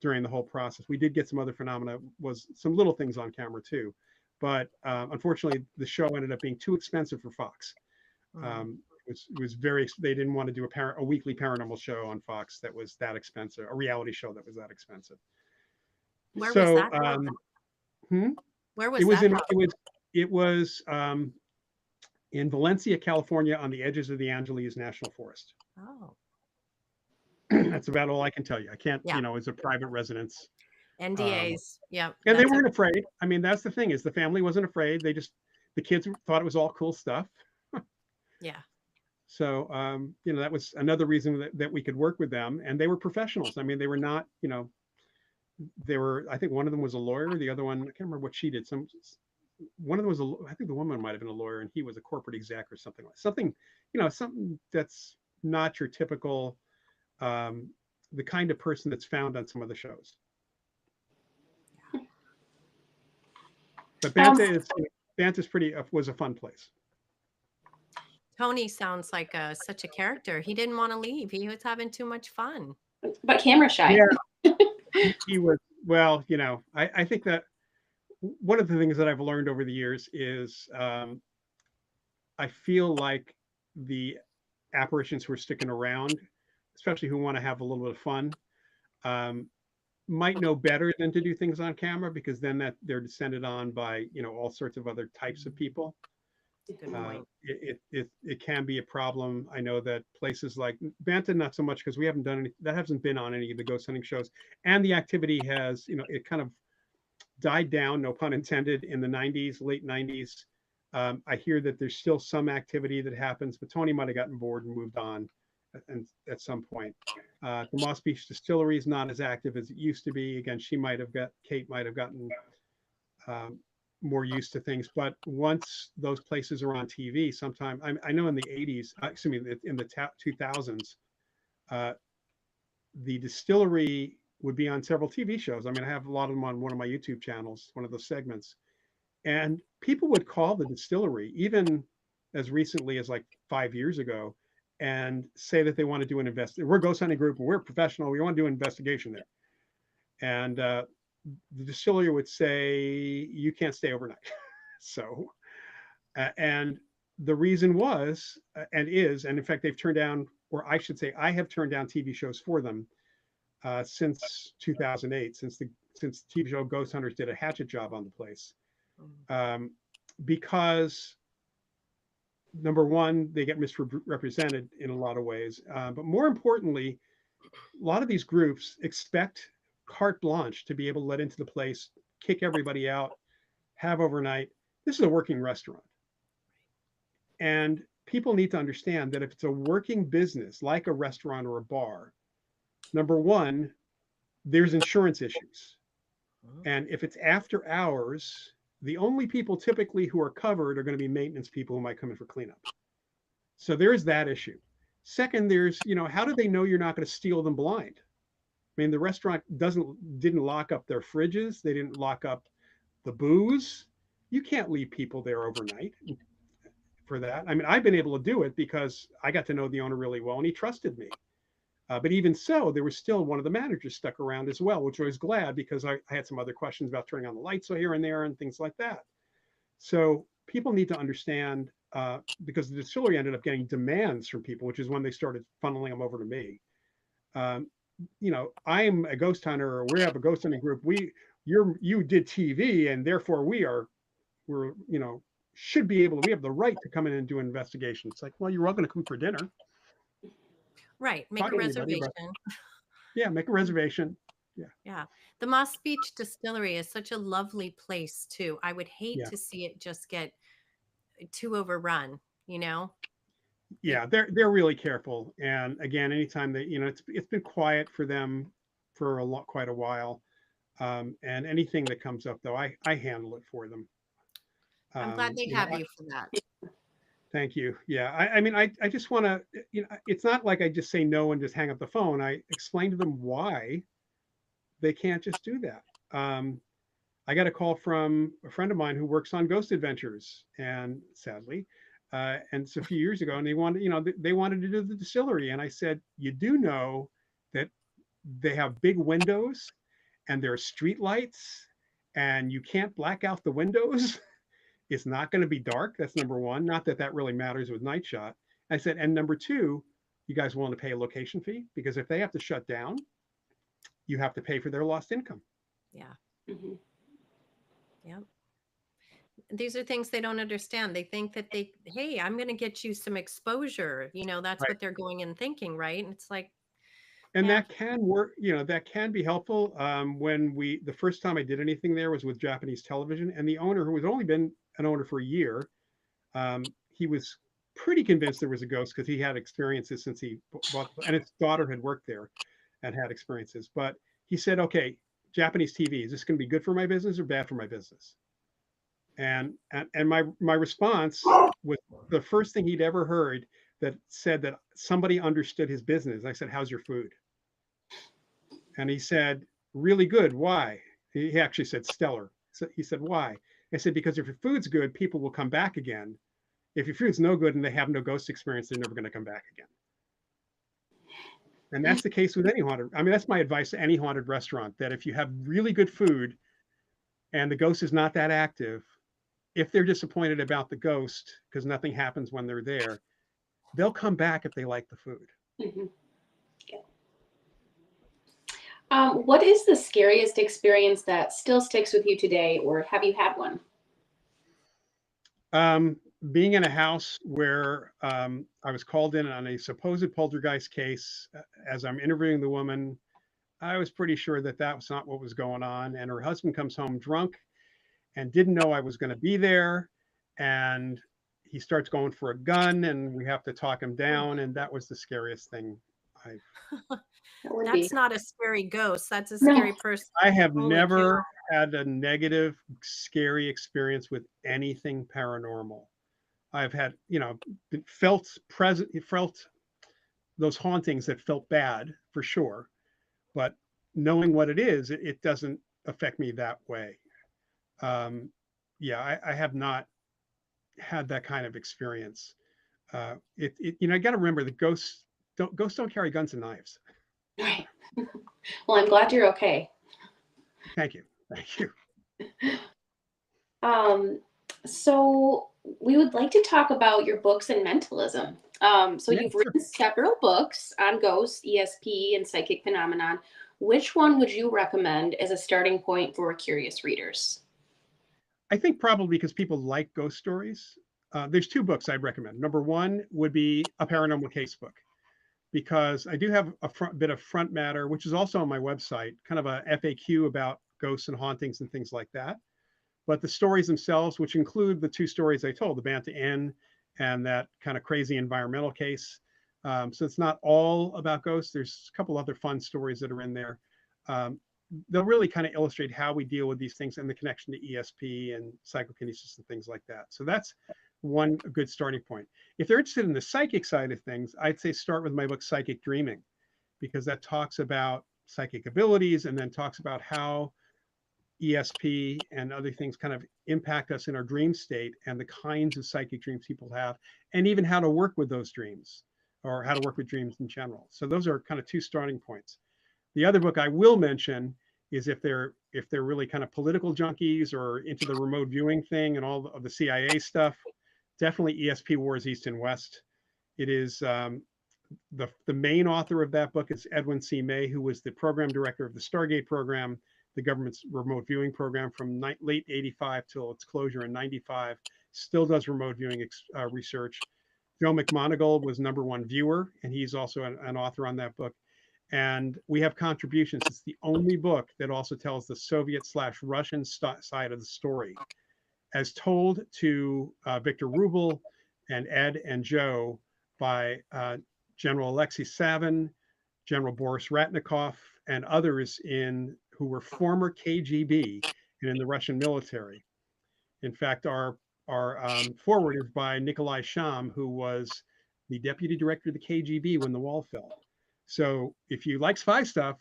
during the whole process. We did get some other phenomena, was some little things on camera too, but unfortunately the show ended up being too expensive for Fox. It was very, they didn't want to do a weekly paranormal show on Fox that was that expensive, a reality show that was that expensive. Where was that? Where was that? It was in Valencia, California, on the edges of the Angeles National Forest. Oh. That's about all I can tell you. I can't, Yeah. It's a private residence. NDAs. Yeah. And they weren't afraid. I mean, that's the thing, is the family wasn't afraid. The kids thought it was all cool stuff. Yeah. So, that was another reason that we could work with them. And they were professionals. I mean, they were not, I think one of them was a lawyer. The other one, I can't remember what she did. One of them was I think the woman might've been a lawyer, and he was a corporate exec or something something that's not your typical, the kind of person that's found on some of the shows. But Banta was a fun place. Tony sounds like such a character. He didn't want to leave. He was having too much fun. But camera shy. Yeah. He was, well, I think that one of the things that I've learned over the years is I feel like the apparitions who are sticking around, especially who want to have a little bit of fun, might know better than to do things on camera, because then they're descended on by all sorts of other types of people. Good point. It can be a problem. I know that places like Banta, not so much, because we haven't done any, that hasn't been on any of the ghost hunting shows, and the activity has, it kind of died down, no pun intended, in the 90s, late 90s. I hear that there's still some activity that happens, but Tony might have gotten bored and moved on at some point. The Moss Beach Distillery is not as active as it used to be. Again, Kate might have gotten more used to things, but once those places are on TV, sometime, I know in the 80s, in the 2000s, the distillery would be on several TV shows. I mean, I have a lot of them on one of my YouTube channels, one of those segments, and people would call the distillery, even as recently as like 5 years ago, and say that they want to do an investigation. We're a ghost hunting group and we're professional. We want to do an investigation there. And the distillery would say, you can't stay overnight. So, and the reason was, and is, and in fact, they've turned down, or I should say, I have turned down TV shows for them since 2008, since the TV show Ghost Hunters did a hatchet job on the place. Because number one, they get misrepresented in a lot of ways. But more importantly, a lot of these groups expect carte blanche to be able to let into the place kick everybody out, have overnight. This is a working restaurant. And people need to understand that if it's a working business, like a restaurant or a bar, number one, there's insurance issues. And if it's after hours, the only people typically who are covered are going to be maintenance people who might come in for cleanup. So there's that issue. Second, there's, how do they know you're not going to steal them blind? I mean, the restaurant didn't lock up their fridges. They didn't lock up the booze. You can't leave people there overnight for that. I mean, I've been able to do it because I got to know the owner really well and he trusted me. But even so, there was still one of the managers stuck around as well, which I was glad because I had some other questions about turning on the lights here and there and things like that. So people need to understand, because the distillery ended up getting demands from people, which is when they started funneling them over to me. I'm a ghost hunter, or we have a ghost hunting group. You did TV, and therefore we're should be able to. We have the right to come in and do an investigation. It's like, well, you're all going to come for dinner. Right. Make a reservation. Yeah, make a reservation. Yeah. Yeah. The Moss Beach Distillery is such a lovely place too. I would hate to see it just get too overrun, Yeah, they're really careful. And again, anytime that, it's been quiet for them for quite a while. And anything that comes up though, I handle it for them. I'm glad they have you for that. Thank you. Yeah. I mean, I just want to, it's not like I just say no and just hang up the phone. I explain to them why they can't just do that. I got a call from a friend of mine who works on Ghost Adventures, and sadly, and it's a few years ago, and they wanted to do the distillery. And I said, you do know that they have big windows and there are street lights and you can't black out the windows. It's not going to be dark. That's number one. Not that that really matters with Night Shot. I said, and number two, you guys willing to pay a location fee? Because if they have to shut down, you have to pay for their lost income. Yeah. Mm-hmm. Yep. These are things they don't understand. They think that hey, I'm going to get you some exposure. That's right. What they're going and thinking, right? And it's like, and that can work, that can be helpful. The first time I did anything there was with Japanese television, and the owner, who has only been an owner for a year, he was pretty convinced there was a ghost because he had experiences since he bought, and his daughter had worked there and had experiences. But he said, okay, Japanese TV, is this going to be good for my business or bad for my business? And my response was the first thing he'd ever heard that said that somebody understood his business. I said, how's your food? And he said, really good. Why? He actually said stellar. So he said, why? I said, because if your food's good, people will come back again. If your food's no good and they have no ghost experience, they're never going to come back again. And that's the case with any haunted. I mean, that's my advice to any haunted restaurant, that if you have really good food and the ghost is not that active, if they're disappointed about the ghost because nothing happens when they're there, they'll come back if they like the food. Mm-hmm. Yeah. What is the scariest experience that still sticks with you today, or have you had one? Being in a house where I was called in on a supposed poltergeist case. As I'm interviewing the woman, I was pretty sure that was not what was going on. And her husband comes home drunk and didn't know I was going to be there. And he starts going for a gun, and we have to talk him down. And that was the scariest thing That's not a scary ghost. That's a scary person. I have never had a negative, scary experience with anything paranormal. I've had, felt those hauntings that felt bad for sure. But knowing what it is, it doesn't affect me that way. I have not had that kind of experience. I got to remember that ghosts don't carry guns and knives. Right. Well, I'm glad you're okay. Thank you. So we would like to talk about your books and mentalism. You've written several books on ghosts, ESP, and psychic phenomenon. Which one would you recommend as a starting point for curious readers? I think probably because people like ghost stories. There's two books I'd recommend. Number one would be a paranormal case book, because I do have a bit of front matter, which is also on my website, kind of a FAQ about ghosts and hauntings and things like that. But the stories themselves, which include the 2 stories I told, the Banta Inn and that kind of crazy environmental case. So it's not all about ghosts. There's a couple other fun stories that are in there. Um, they'll really kind of illustrate how we deal with these things and the connection to ESP and psychokinesis and things like that. So that's one good starting point. If they're interested in the psychic side of things, I'd say start with my book, Psychic Dreaming, because that talks about psychic abilities and then talks about how ESP and other things kind of impact us in our dream state and the kinds of psychic dreams people have, and even how to work with those dreams or how to work with dreams in general. So those are kind of 2 starting points. The other book I will mention is if they're really kind of political junkies or into the remote viewing thing and all of the CIA stuff, definitely ESP Wars East and West. It is the main author of that book is Edwin C. May, who was the program director of the Stargate program, the government's remote viewing program from late 85 till its closure in 95, still does remote viewing research. Joe McMoneagle was #1 viewer, and he's also an author on that book. And we have contributions. It's the only book that also tells the Soviet/Russian side of the story, as told to Victor Rubel and Ed and Joe by General Alexei Savin, General Boris Ratnikov, and others who were former KGB and in the Russian military. In fact, our forward is by Nikolai Sham, who was the deputy director of the KGB when the wall fell. So if you like spy stuff,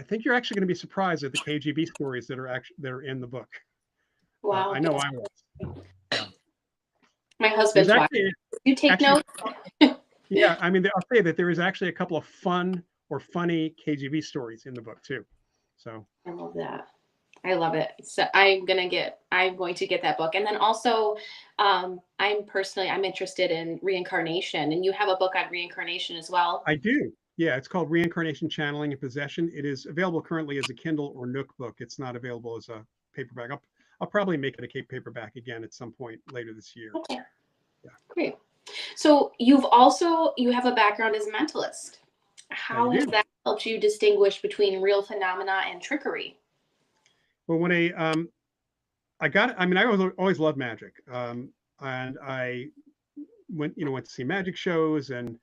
I think you're actually going to be surprised at the KGB stories that are in the book. Wow. I know I was. Yeah. My husband's watching. You take notes? Yeah, I mean, I'll say that there is actually a couple of fun or funny KGB stories in the book too. So I love that. I love it. So I'm going to get that book. And then also, I'm interested in reincarnation, and you have a book on reincarnation as well. I do. Yeah, it's called Reincarnation Channeling and Possession. It is available currently as a Kindle or Nook book. It's not available as a paperback. I'll probably make it a paperback again at some point later this year. Okay. Yeah. Great. So you have a background as a mentalist. How has that helped you distinguish between real phenomena and trickery? Well, when I always loved magic, and I went to see magic shows and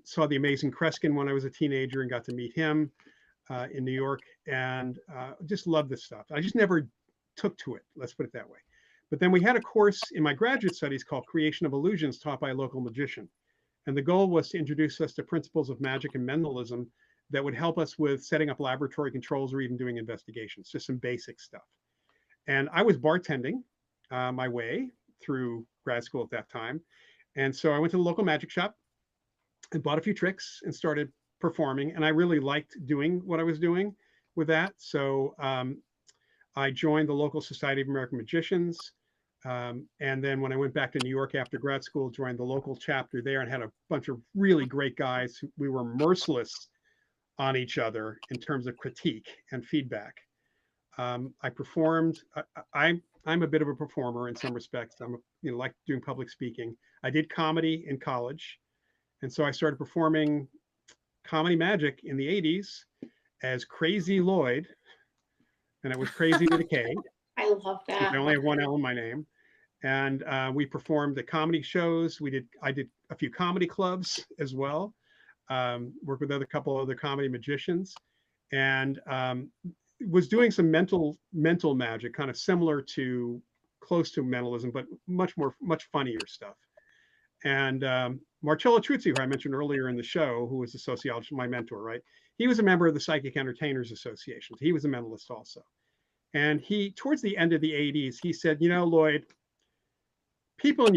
saw the Amazing Kreskin when I was a teenager and got to meet him in New York, and just loved this stuff. I just never took to it. Let's put it that way. But then we had a course in my graduate studies called Creation of Illusions, taught by a local magician. And the goal was to introduce us to principles of magic and mentalism that would help us with setting up laboratory controls or even doing investigations, just some basic stuff. And I was bartending my way through grad school at that time. And so I went to the local magic shop and bought a few tricks and started performing. And I really liked doing what I was doing with that. So I joined the local Society of American Magicians. And then when I went back to New York after grad school, joined the local chapter there and had a bunch of really great guys. We were merciless on each other in terms of critique and feedback. I performed. I'm a bit of a performer in some respects. Like doing public speaking. I did comedy in college, and so I started performing comedy magic in the 80s as Crazy Lloyd, and it was crazy with a K. I love that. I only have one L in my name. And we performed at comedy shows. I did a few comedy clubs as well. Worked with a couple other comedy magicians, and was doing some mental magic, kind of similar to close to mentalism, but much funnier stuff. And Marcello Truzzi, who I mentioned earlier in the show, who was a sociologist, my mentor, right? He was a member of the Psychic Entertainers Association. He was a mentalist also. And towards the end of the 80s, he said, Lloyd, people in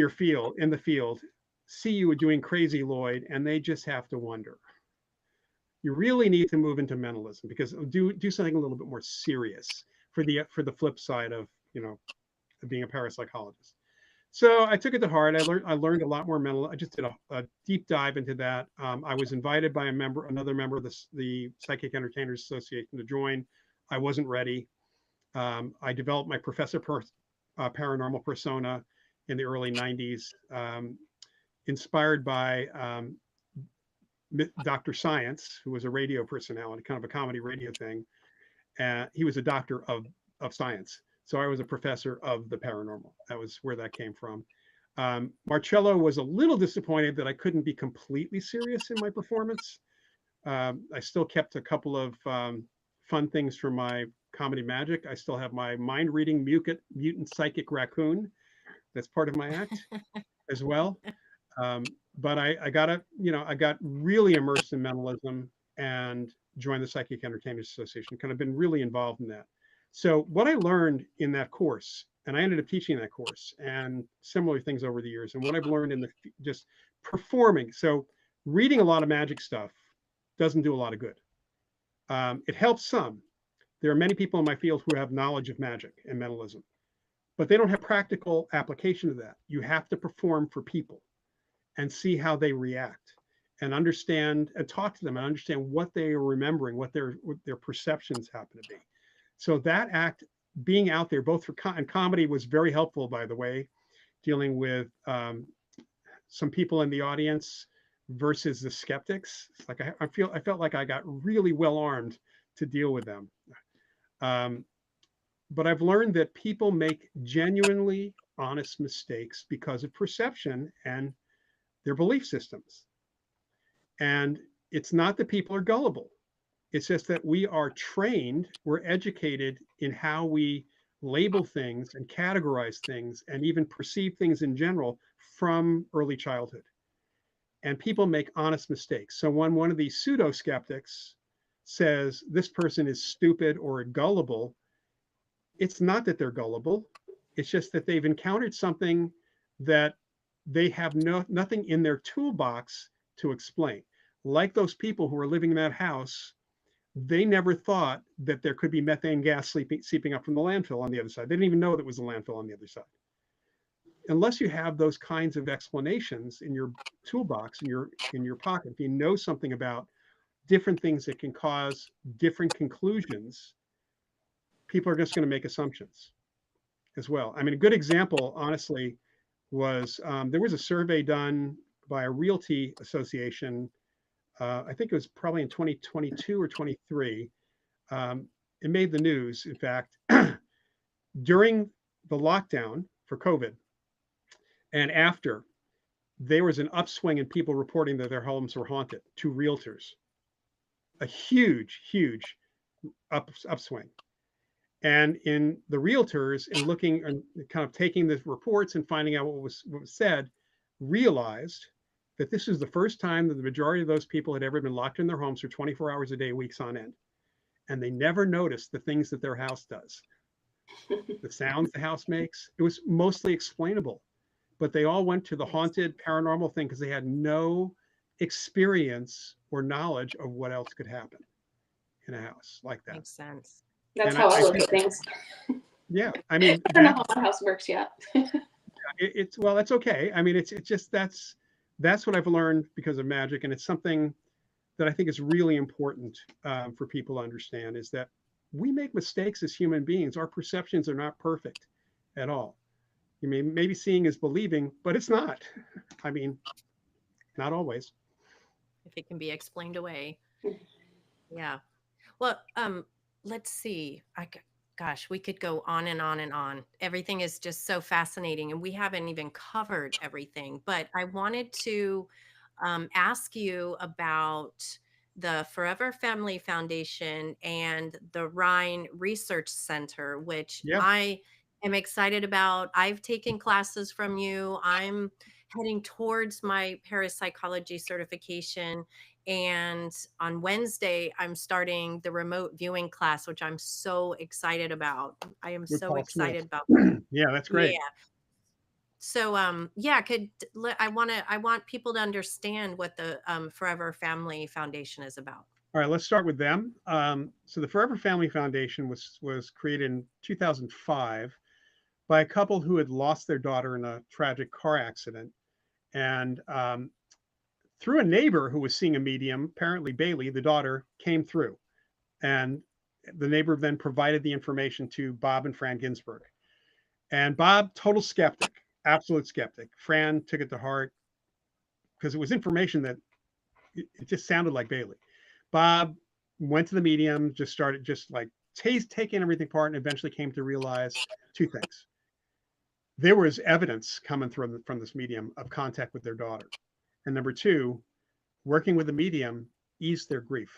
the field, see you doing Crazy Lloyd, and they just have to wonder. You really need to move into mentalism, because do something a little bit more serious for the flip side of being a parapsychologist. So I took it to heart. I learned a lot more mental. I just did a deep dive into that. I was invited by another member of the Psychic Entertainers Association to join. I wasn't ready. I developed my professor paranormal persona in the early 90s, inspired by Dr. Science, who was a radio personality, kind of a comedy radio thing. He was a doctor of science. So I was a professor of the paranormal. That was where that came from. Marcello was a little disappointed that I couldn't be completely serious in my performance. I still kept a couple of fun things from my comedy magic. I still have my mind reading mutant psychic raccoon. That's part of my act as well. But I got really immersed in mentalism and joined the Psychic Entertainers Association. Kind of been really involved in that. So what I learned in that course, and I ended up teaching that course and similar things over the years, and what I've learned in the just performing. So reading a lot of magic stuff doesn't do a lot of good. It helps some. There are many people in my field who have knowledge of magic and mentalism, but they don't have practical application of that. You have to perform for people and see how they react and understand and talk to them and understand what they are remembering, what their perceptions happen to be. So that act, being out there, both for and comedy was very helpful, by the way, dealing with some people in the audience versus the skeptics. It's like I felt like I got really well armed to deal with them. But I've learned that people make genuinely honest mistakes because of perception and their belief systems. And it's not that people are gullible. It's just that we are trained, we're educated in how we label things and categorize things and even perceive things in general from early childhood. And people make honest mistakes. So when one of these pseudo skeptics says this person is stupid or gullible, it's not that they're gullible. It's just that they've encountered something that they have nothing in their toolbox to explain. Like those people who are living in that house, they never thought that there could be methane gas seeping up from the landfill on the other side. They didn't even know that it was a landfill on the other side. Unless you have those kinds of explanations in your toolbox, in your pocket, if you know something about different things that can cause different conclusions, people are just going to make assumptions as well. I mean, a good example, honestly, was there was a survey done by a realty association. I think it was probably in 2022 or 23. It made the news, in fact, during the lockdown for COVID and after, there was an upswing in people reporting that their homes were haunted to realtors. A huge, huge upswing. And in the realtors, and looking and kind of taking the reports and finding out what was said, realized that this is the first time that the majority of those people had ever been locked in their homes for 24 hours a day, weeks on end. And they never noticed the things that their house does. The sounds the house makes, it was mostly explainable. But they all went to the haunted paranormal thing because they had no experience or knowledge of what else could happen in a house like that. Makes sense. That's how I look at things. Yeah, I mean, I don't know how my house works yet. it's well, that's okay. I mean, it's just that's what I've learned because of magic, and it's something that I think is really important for people to understand, is that we make mistakes as human beings. Our perceptions are not perfect at all. You maybe seeing is believing, but it's not. I mean, not always. If it can be explained away. Yeah. Well, let's see. Gosh, we could go on and on and on. Everything is just so fascinating, and we haven't even covered everything. But I wanted to ask you about the Forever Family Foundation and the Rhine Research Center, which I am excited about. I've taken classes from you. I'm heading towards my parapsychology certification. And on Wednesday, I'm starting the remote viewing class, which I'm so excited about. I am so excited about that. Yeah, that's great. Yeah. So, I want people to understand what the Forever Family Foundation is about. All right, let's start with them. So the Forever Family Foundation was created in 2005 by a couple who had lost their daughter in a tragic car accident. And through a neighbor who was seeing a medium, apparently Bailey, the daughter, came through. And the neighbor then provided the information to Bob and Fran Ginsburg. And Bob, total skeptic, absolute skeptic. Fran took it to heart because it was information that it just sounded like Bailey. Bob went to the medium, just started just like taken everything apart and eventually came to realize two things. There was evidence coming from this medium of contact with their daughter. And number two, working with the medium eased their grief.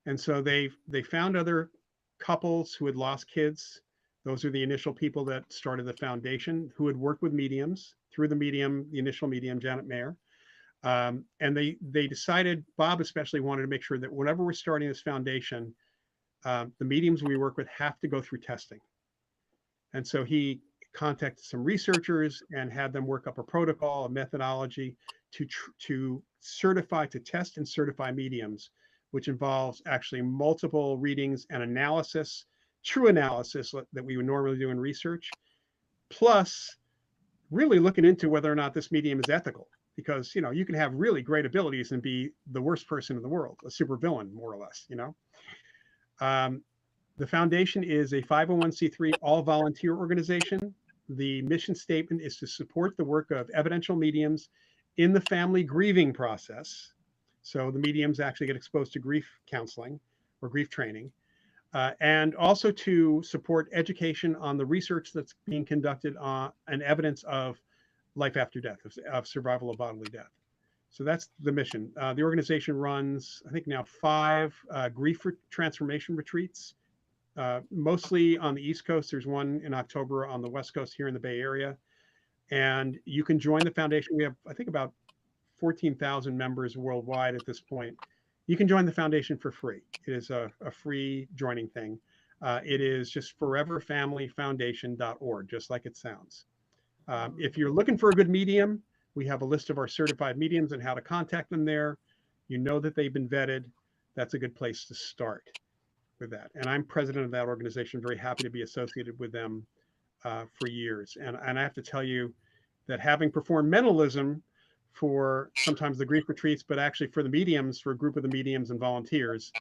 And so they found other couples who had lost kids. Those are the initial people that started the foundation, who had worked with mediums through the initial medium, Janet Mayer. And they decided, Bob especially wanted to make sure that whenever we're starting this foundation, the mediums we work with have to go through testing. And so he contacted some researchers and had them work up a protocol, a methodology to test and certify mediums, which involves actually multiple readings and analysis, true analysis that we would normally do in research, plus really looking into whether or not this medium is ethical. Because, you can have really great abilities and be the worst person in the world, a supervillain, more or less, The foundation is a 501c3 all-volunteer organization. The mission statement is to support the work of evidential mediums in the family grieving process. So the mediums actually get exposed to grief counseling or grief training, and also to support education on the research that's being conducted on and evidence of life after death, of survival of bodily death. So that's the mission. The organization runs, I think now 5 grief transformation retreats, mostly on the East Coast. There's one in October on the West Coast here in the Bay Area. And you can join the foundation. We have, I think, about 14,000 members worldwide at this point. You can join the foundation for free. It is a free joining thing. It is just foreverfamilyfoundation.org, just like it sounds. If you're looking for a good medium, we have a list of our certified mediums and how to contact them there. You know that they've been vetted. That's a good place to start with that. And I'm president of that organization, very happy to be associated with them for years. And I have to tell you that having performed mentalism for sometimes the grief retreats, but actually for the mediums, for a group of the mediums and volunteers,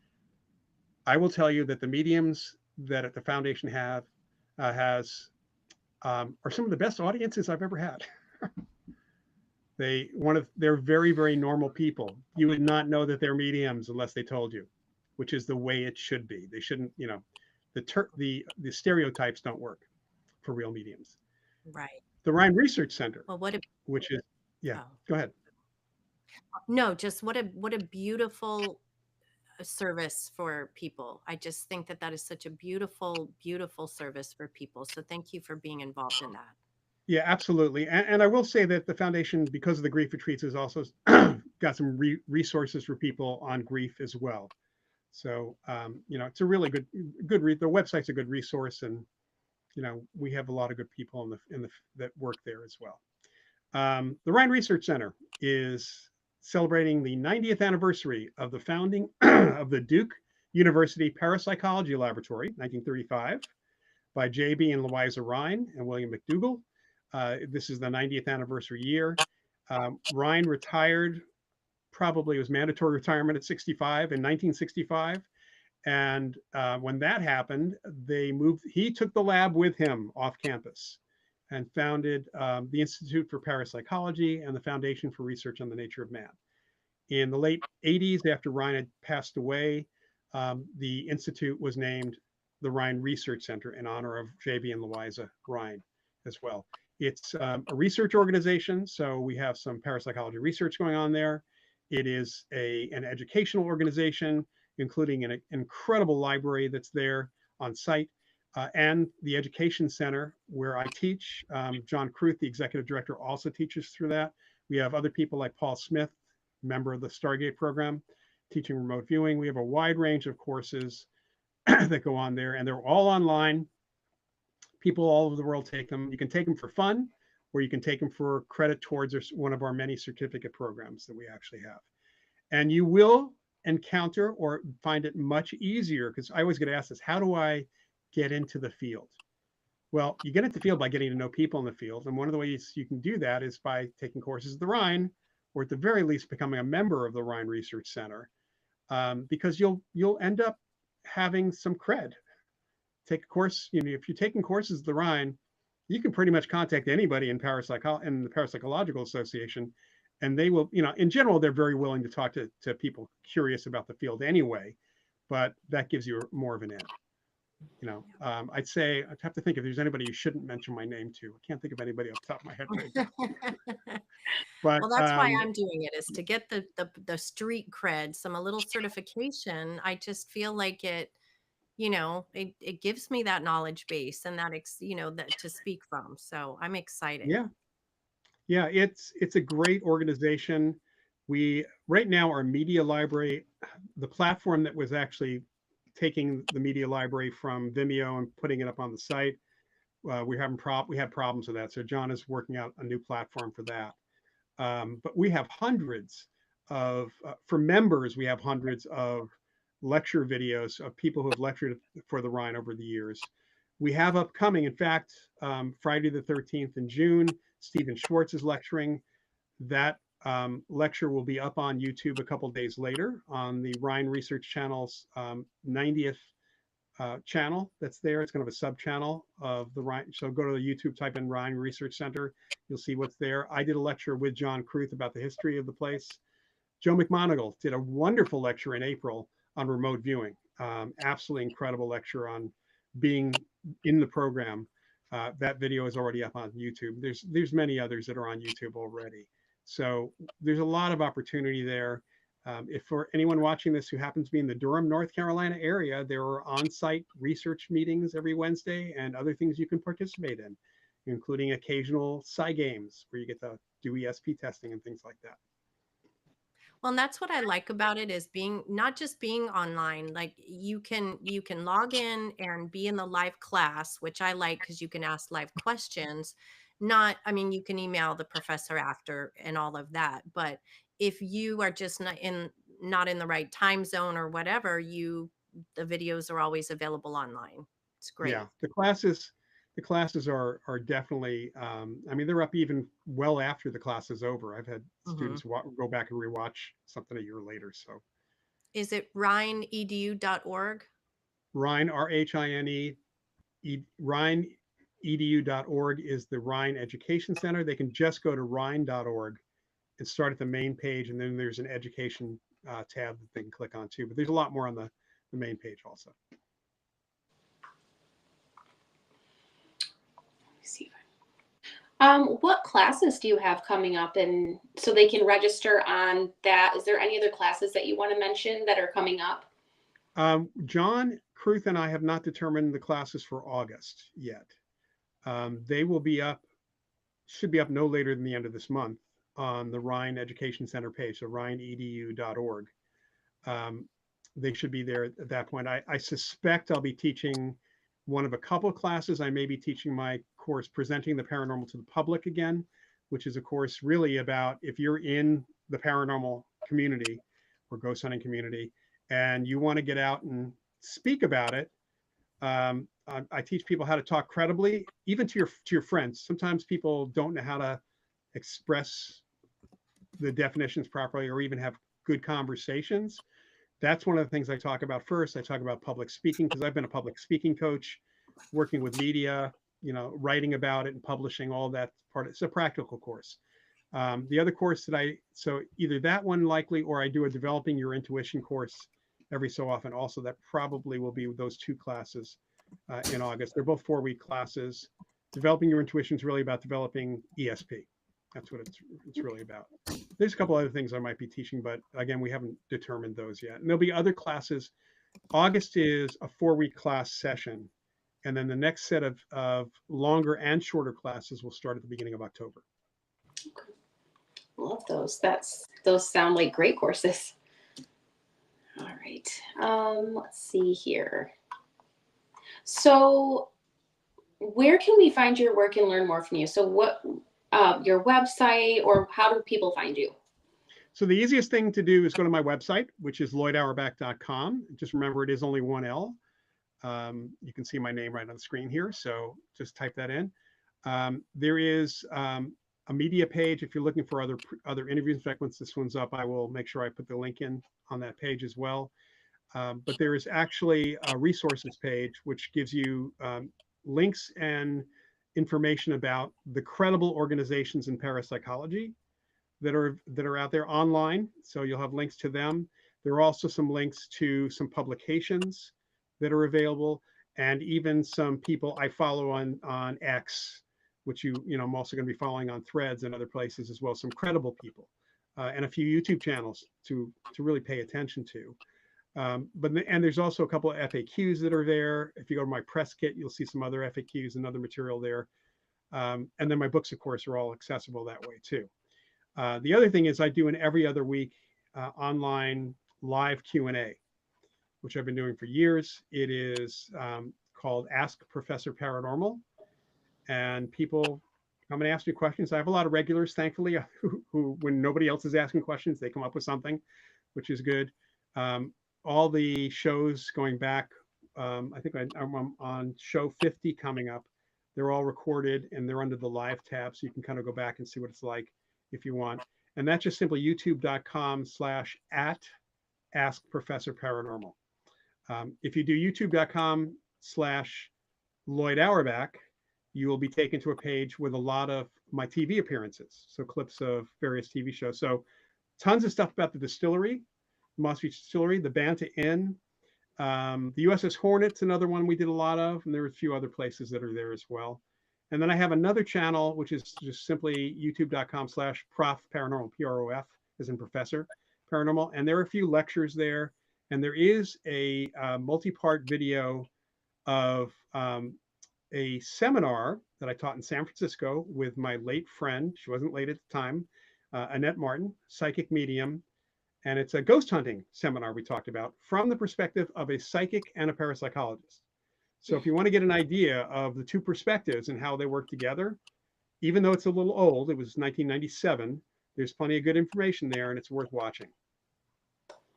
I will tell you that the mediums that at the foundation are some of the best audiences I've ever had. They're very, very normal people. You would not know that they're mediums unless they told you, which is the way it should be. They shouldn't, the stereotypes don't work for real mediums. Right. The Rhine Research Center, Well, which is, oh. Go ahead. No, just what a beautiful service for people. I just think that is such a beautiful, beautiful service for people. So thank you for being involved in that. Yeah, absolutely. And I will say that the foundation, because of the grief retreats, has also got some resources for people on grief as well. So, it's a really good read. The website's a good resource, and we have a lot of good people that work there as well. The Rhine Research Center is celebrating the 90th anniversary of the founding of the Duke University Parapsychology Laboratory, 1935, by J.B. and Louisa Rhine and William McDougall. This is the 90th anniversary year. Rhine retired, probably it was mandatory retirement at 65 in 1965. And when that happened, he took the lab with him off campus and founded the Institute for Parapsychology and the Foundation for Research on the Nature of Man. In the late 80s, after Rhine had passed away, the Institute was named the Rhine Research Center in honor of J.B. and Louisa Rhine as well. It's a research organization, so we have some parapsychology research going on there. It is an educational organization, including an incredible library that's there on site, and the education center where I teach. John Kruth, the executive director, also teaches through that. We have other people like Paul Smith, member of the Stargate program, teaching remote viewing. We have a wide range of courses that go on there, and they're all online. People all over the world take them. You can take them for fun, or you can take them for credit towards one of our many certificate programs that we actually have. And you will encounter or find it much easier, because I always get asked this, how do I get into the field? Well, you get into the field by getting to know people in the field. And one of the ways you can do that is by taking courses at the Rhine, or at the very least becoming a member of the Rhine Research Center, because you'll end up having some cred. Take a course, if you're taking courses at the Rhine, you can pretty much contact anybody in the Parapsychological Association, and they will, in general, they're very willing to talk to people curious about the field anyway, but that gives you more of an edge. I'd say I'd have to think if there's anybody you shouldn't mention my name to. I can't think of anybody off the top of my head right now. But Well, that's why I'm doing it, is to get the street cred, some a little certification. I just feel like it gives me that knowledge base and that to speak from. So I'm excited. yeah, yeah, it's a great organization. We right now our media library, the platform that was actually taking the media library from Vimeo and putting it up on the site, we had problems with that. So John is working out a new platform for that. But we have hundreds for members, we have hundreds of lecture videos of people who have lectured for the Rhine over the years. We have upcoming, in fact, Friday the 13th in June, Stephen Schwartz is lecturing. That lecture will be up on YouTube a couple days later on the Rhine Research Channel's 90th channel that's there. It's kind of a sub channel of the Rhine. So go to the YouTube, type in Rhine Research Center. You'll see what's there. I did a lecture with John Kruth about the history of the place. Joe McMonagle did a wonderful lecture in April on remote viewing. Absolutely incredible lecture on being in the program. That video is already up on YouTube. There's many others that are on YouTube already. So there's a lot of opportunity there. If for anyone watching this who happens to be in the Durham, North Carolina area, there are on-site research meetings every Wednesday and other things you can participate in, including occasional Psi games where you get to do ESP testing and things like that. Well, and that's what I like about it, is being not just being online. Like you can log in and be in the live class, which I like because you can ask live questions. Not, I mean, you can email the professor after and all of that. But if you are just not in the right time zone or whatever, the videos are always available online. It's Yeah, great. the classes are definitely. I mean, they're up even well after the class is over. I've had Hmm. students go back and rewatch something a year later. So Is it rhineedu.org? Rhine RHINE rhineedu.org is the Rhine Education Center. They can just go to rhine.org and start at the main page, and then there's an education tab that they can click on too. But there's a lot more on the main page also. Let me see. What classes do you have coming up, and so they can register on that? Is there any other classes that you want to mention that are coming up? John Kruth and I have not determined the classes for August yet. They will be up, should be up no later than the end of this month on the Rhine Education Center page, so rhineedu.org. They should be there at that point. I suspect I'll be teaching one of a couple of classes. I may be teaching my course, Presenting the Paranormal to the Public again, which is a course really about if you're in the paranormal community or ghost hunting community and you want to get out and speak about it. I teach people how to talk credibly, even to your friends. Sometimes people don't know how to express the definitions properly or even have good conversations. That's one of the things I talk about first. I talk about public speaking because I've been a public speaking coach, working with media, writing about it and publishing all that part. It's a practical course. The other course so either that one likely, or I do a developing your intuition course every so often. Also, that probably will be those two classes in August. They're both 4-week classes. Developing your intuition is really about developing ESP. That's what it's really about. There's a couple other things I might be teaching, but again, we haven't determined those yet. And there'll be other classes. August is a 4-week class session. And then the next set of longer and shorter classes will start at the beginning of October. Okay. Love those. Those sound like great courses. All right. Let's see here. So where can we find your work and learn more from you? So what, your website, or how do people find you? So the easiest thing to do is go to my website, which is loydauerbach.com. Just remember, it is only one L. You can see my name right on the screen here. So just type that in. There is a media page if you're looking for other interviews. In fact, once this one's up, I will make sure I put the link in on that page as well. But there is actually a resources page, which gives you links and information about the credible organizations in parapsychology that are out there online. So you'll have links to them. There are also some links to some publications that are available. and even some people I follow on X, which I'm also going to be following on Threads and other places as well. Some credible people, and a few YouTube channels to really pay attention to. And there's also a couple of FAQs that are there. If you go to my press kit, you'll see some other FAQs and other material there. And then my books, of course, are all accessible that way too. The other thing is I do an every other week online live Q&A, which I've been doing for years. It is called Ask Professor Paranormal, and people come and ask me questions. I have a lot of regulars, thankfully, who when nobody else is asking questions, they come up with something, which is good. All the shows going back, I think I'm on show 50 coming up. They're all recorded and they're under the live tab, so you can kind of go back and see what it's like if you want. And that's just simply youtube.com/at Ask Professor Paranormal. If you do youtube.com/Loyd Auerbach, you will be taken to a page with a lot of my TV appearances, so clips of various TV shows. So tons of stuff about the distillery, Moss Beach Distillery, the Banta Inn, the USS Hornet's another one we did a lot of, and there are a few other places that are there as well. And then I have another channel, which is just simply youtube.com/Prof Paranormal, PROF, as in Professor Paranormal. And there are a few lectures there. And there is a multi-part video of a seminar that I taught in San Francisco with my late friend. She wasn't late at the time, Annette Martin, psychic medium. And it's a ghost hunting seminar we talked about from the perspective of a psychic and a parapsychologist. So if you want to get an idea of the two perspectives and how they work together, even though it's a little old, it was 1997, there's plenty of good information there and it's worth watching.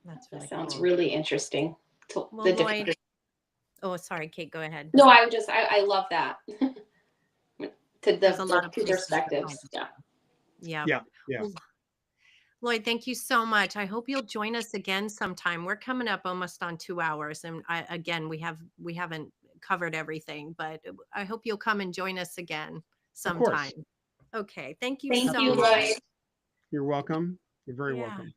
That's That really sounds cool. really interesting. Well, Lloyd, oh, sorry, Kate, go ahead. No, I love that. There's a lot of two perspectives. Yeah. Yeah. Well, Lloyd, thank you so much. I hope you'll join us again sometime. We're coming up almost on 2 hours, and again, we haven't covered everything, but I hope you'll come and join us again sometime. Okay, thank you so much. Lloyd. You're welcome. You're very welcome.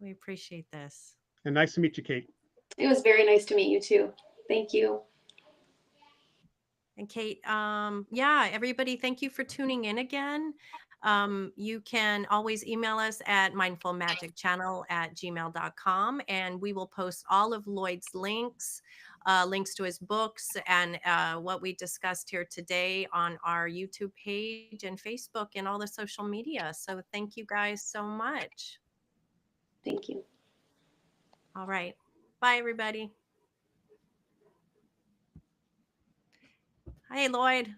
We appreciate this. And nice to meet you, Kate. It was very nice to meet you too. Thank you. And Kate, yeah, everybody, thank you for tuning in again. You can always email us at mindfulmagicchannel@gmail.com, and we will post all of Lloyd's links, links to his books and what we discussed here today on our YouTube page and Facebook and all the social media. So thank you guys so much. Thank you. All right. Bye, everybody. Hey, Lloyd.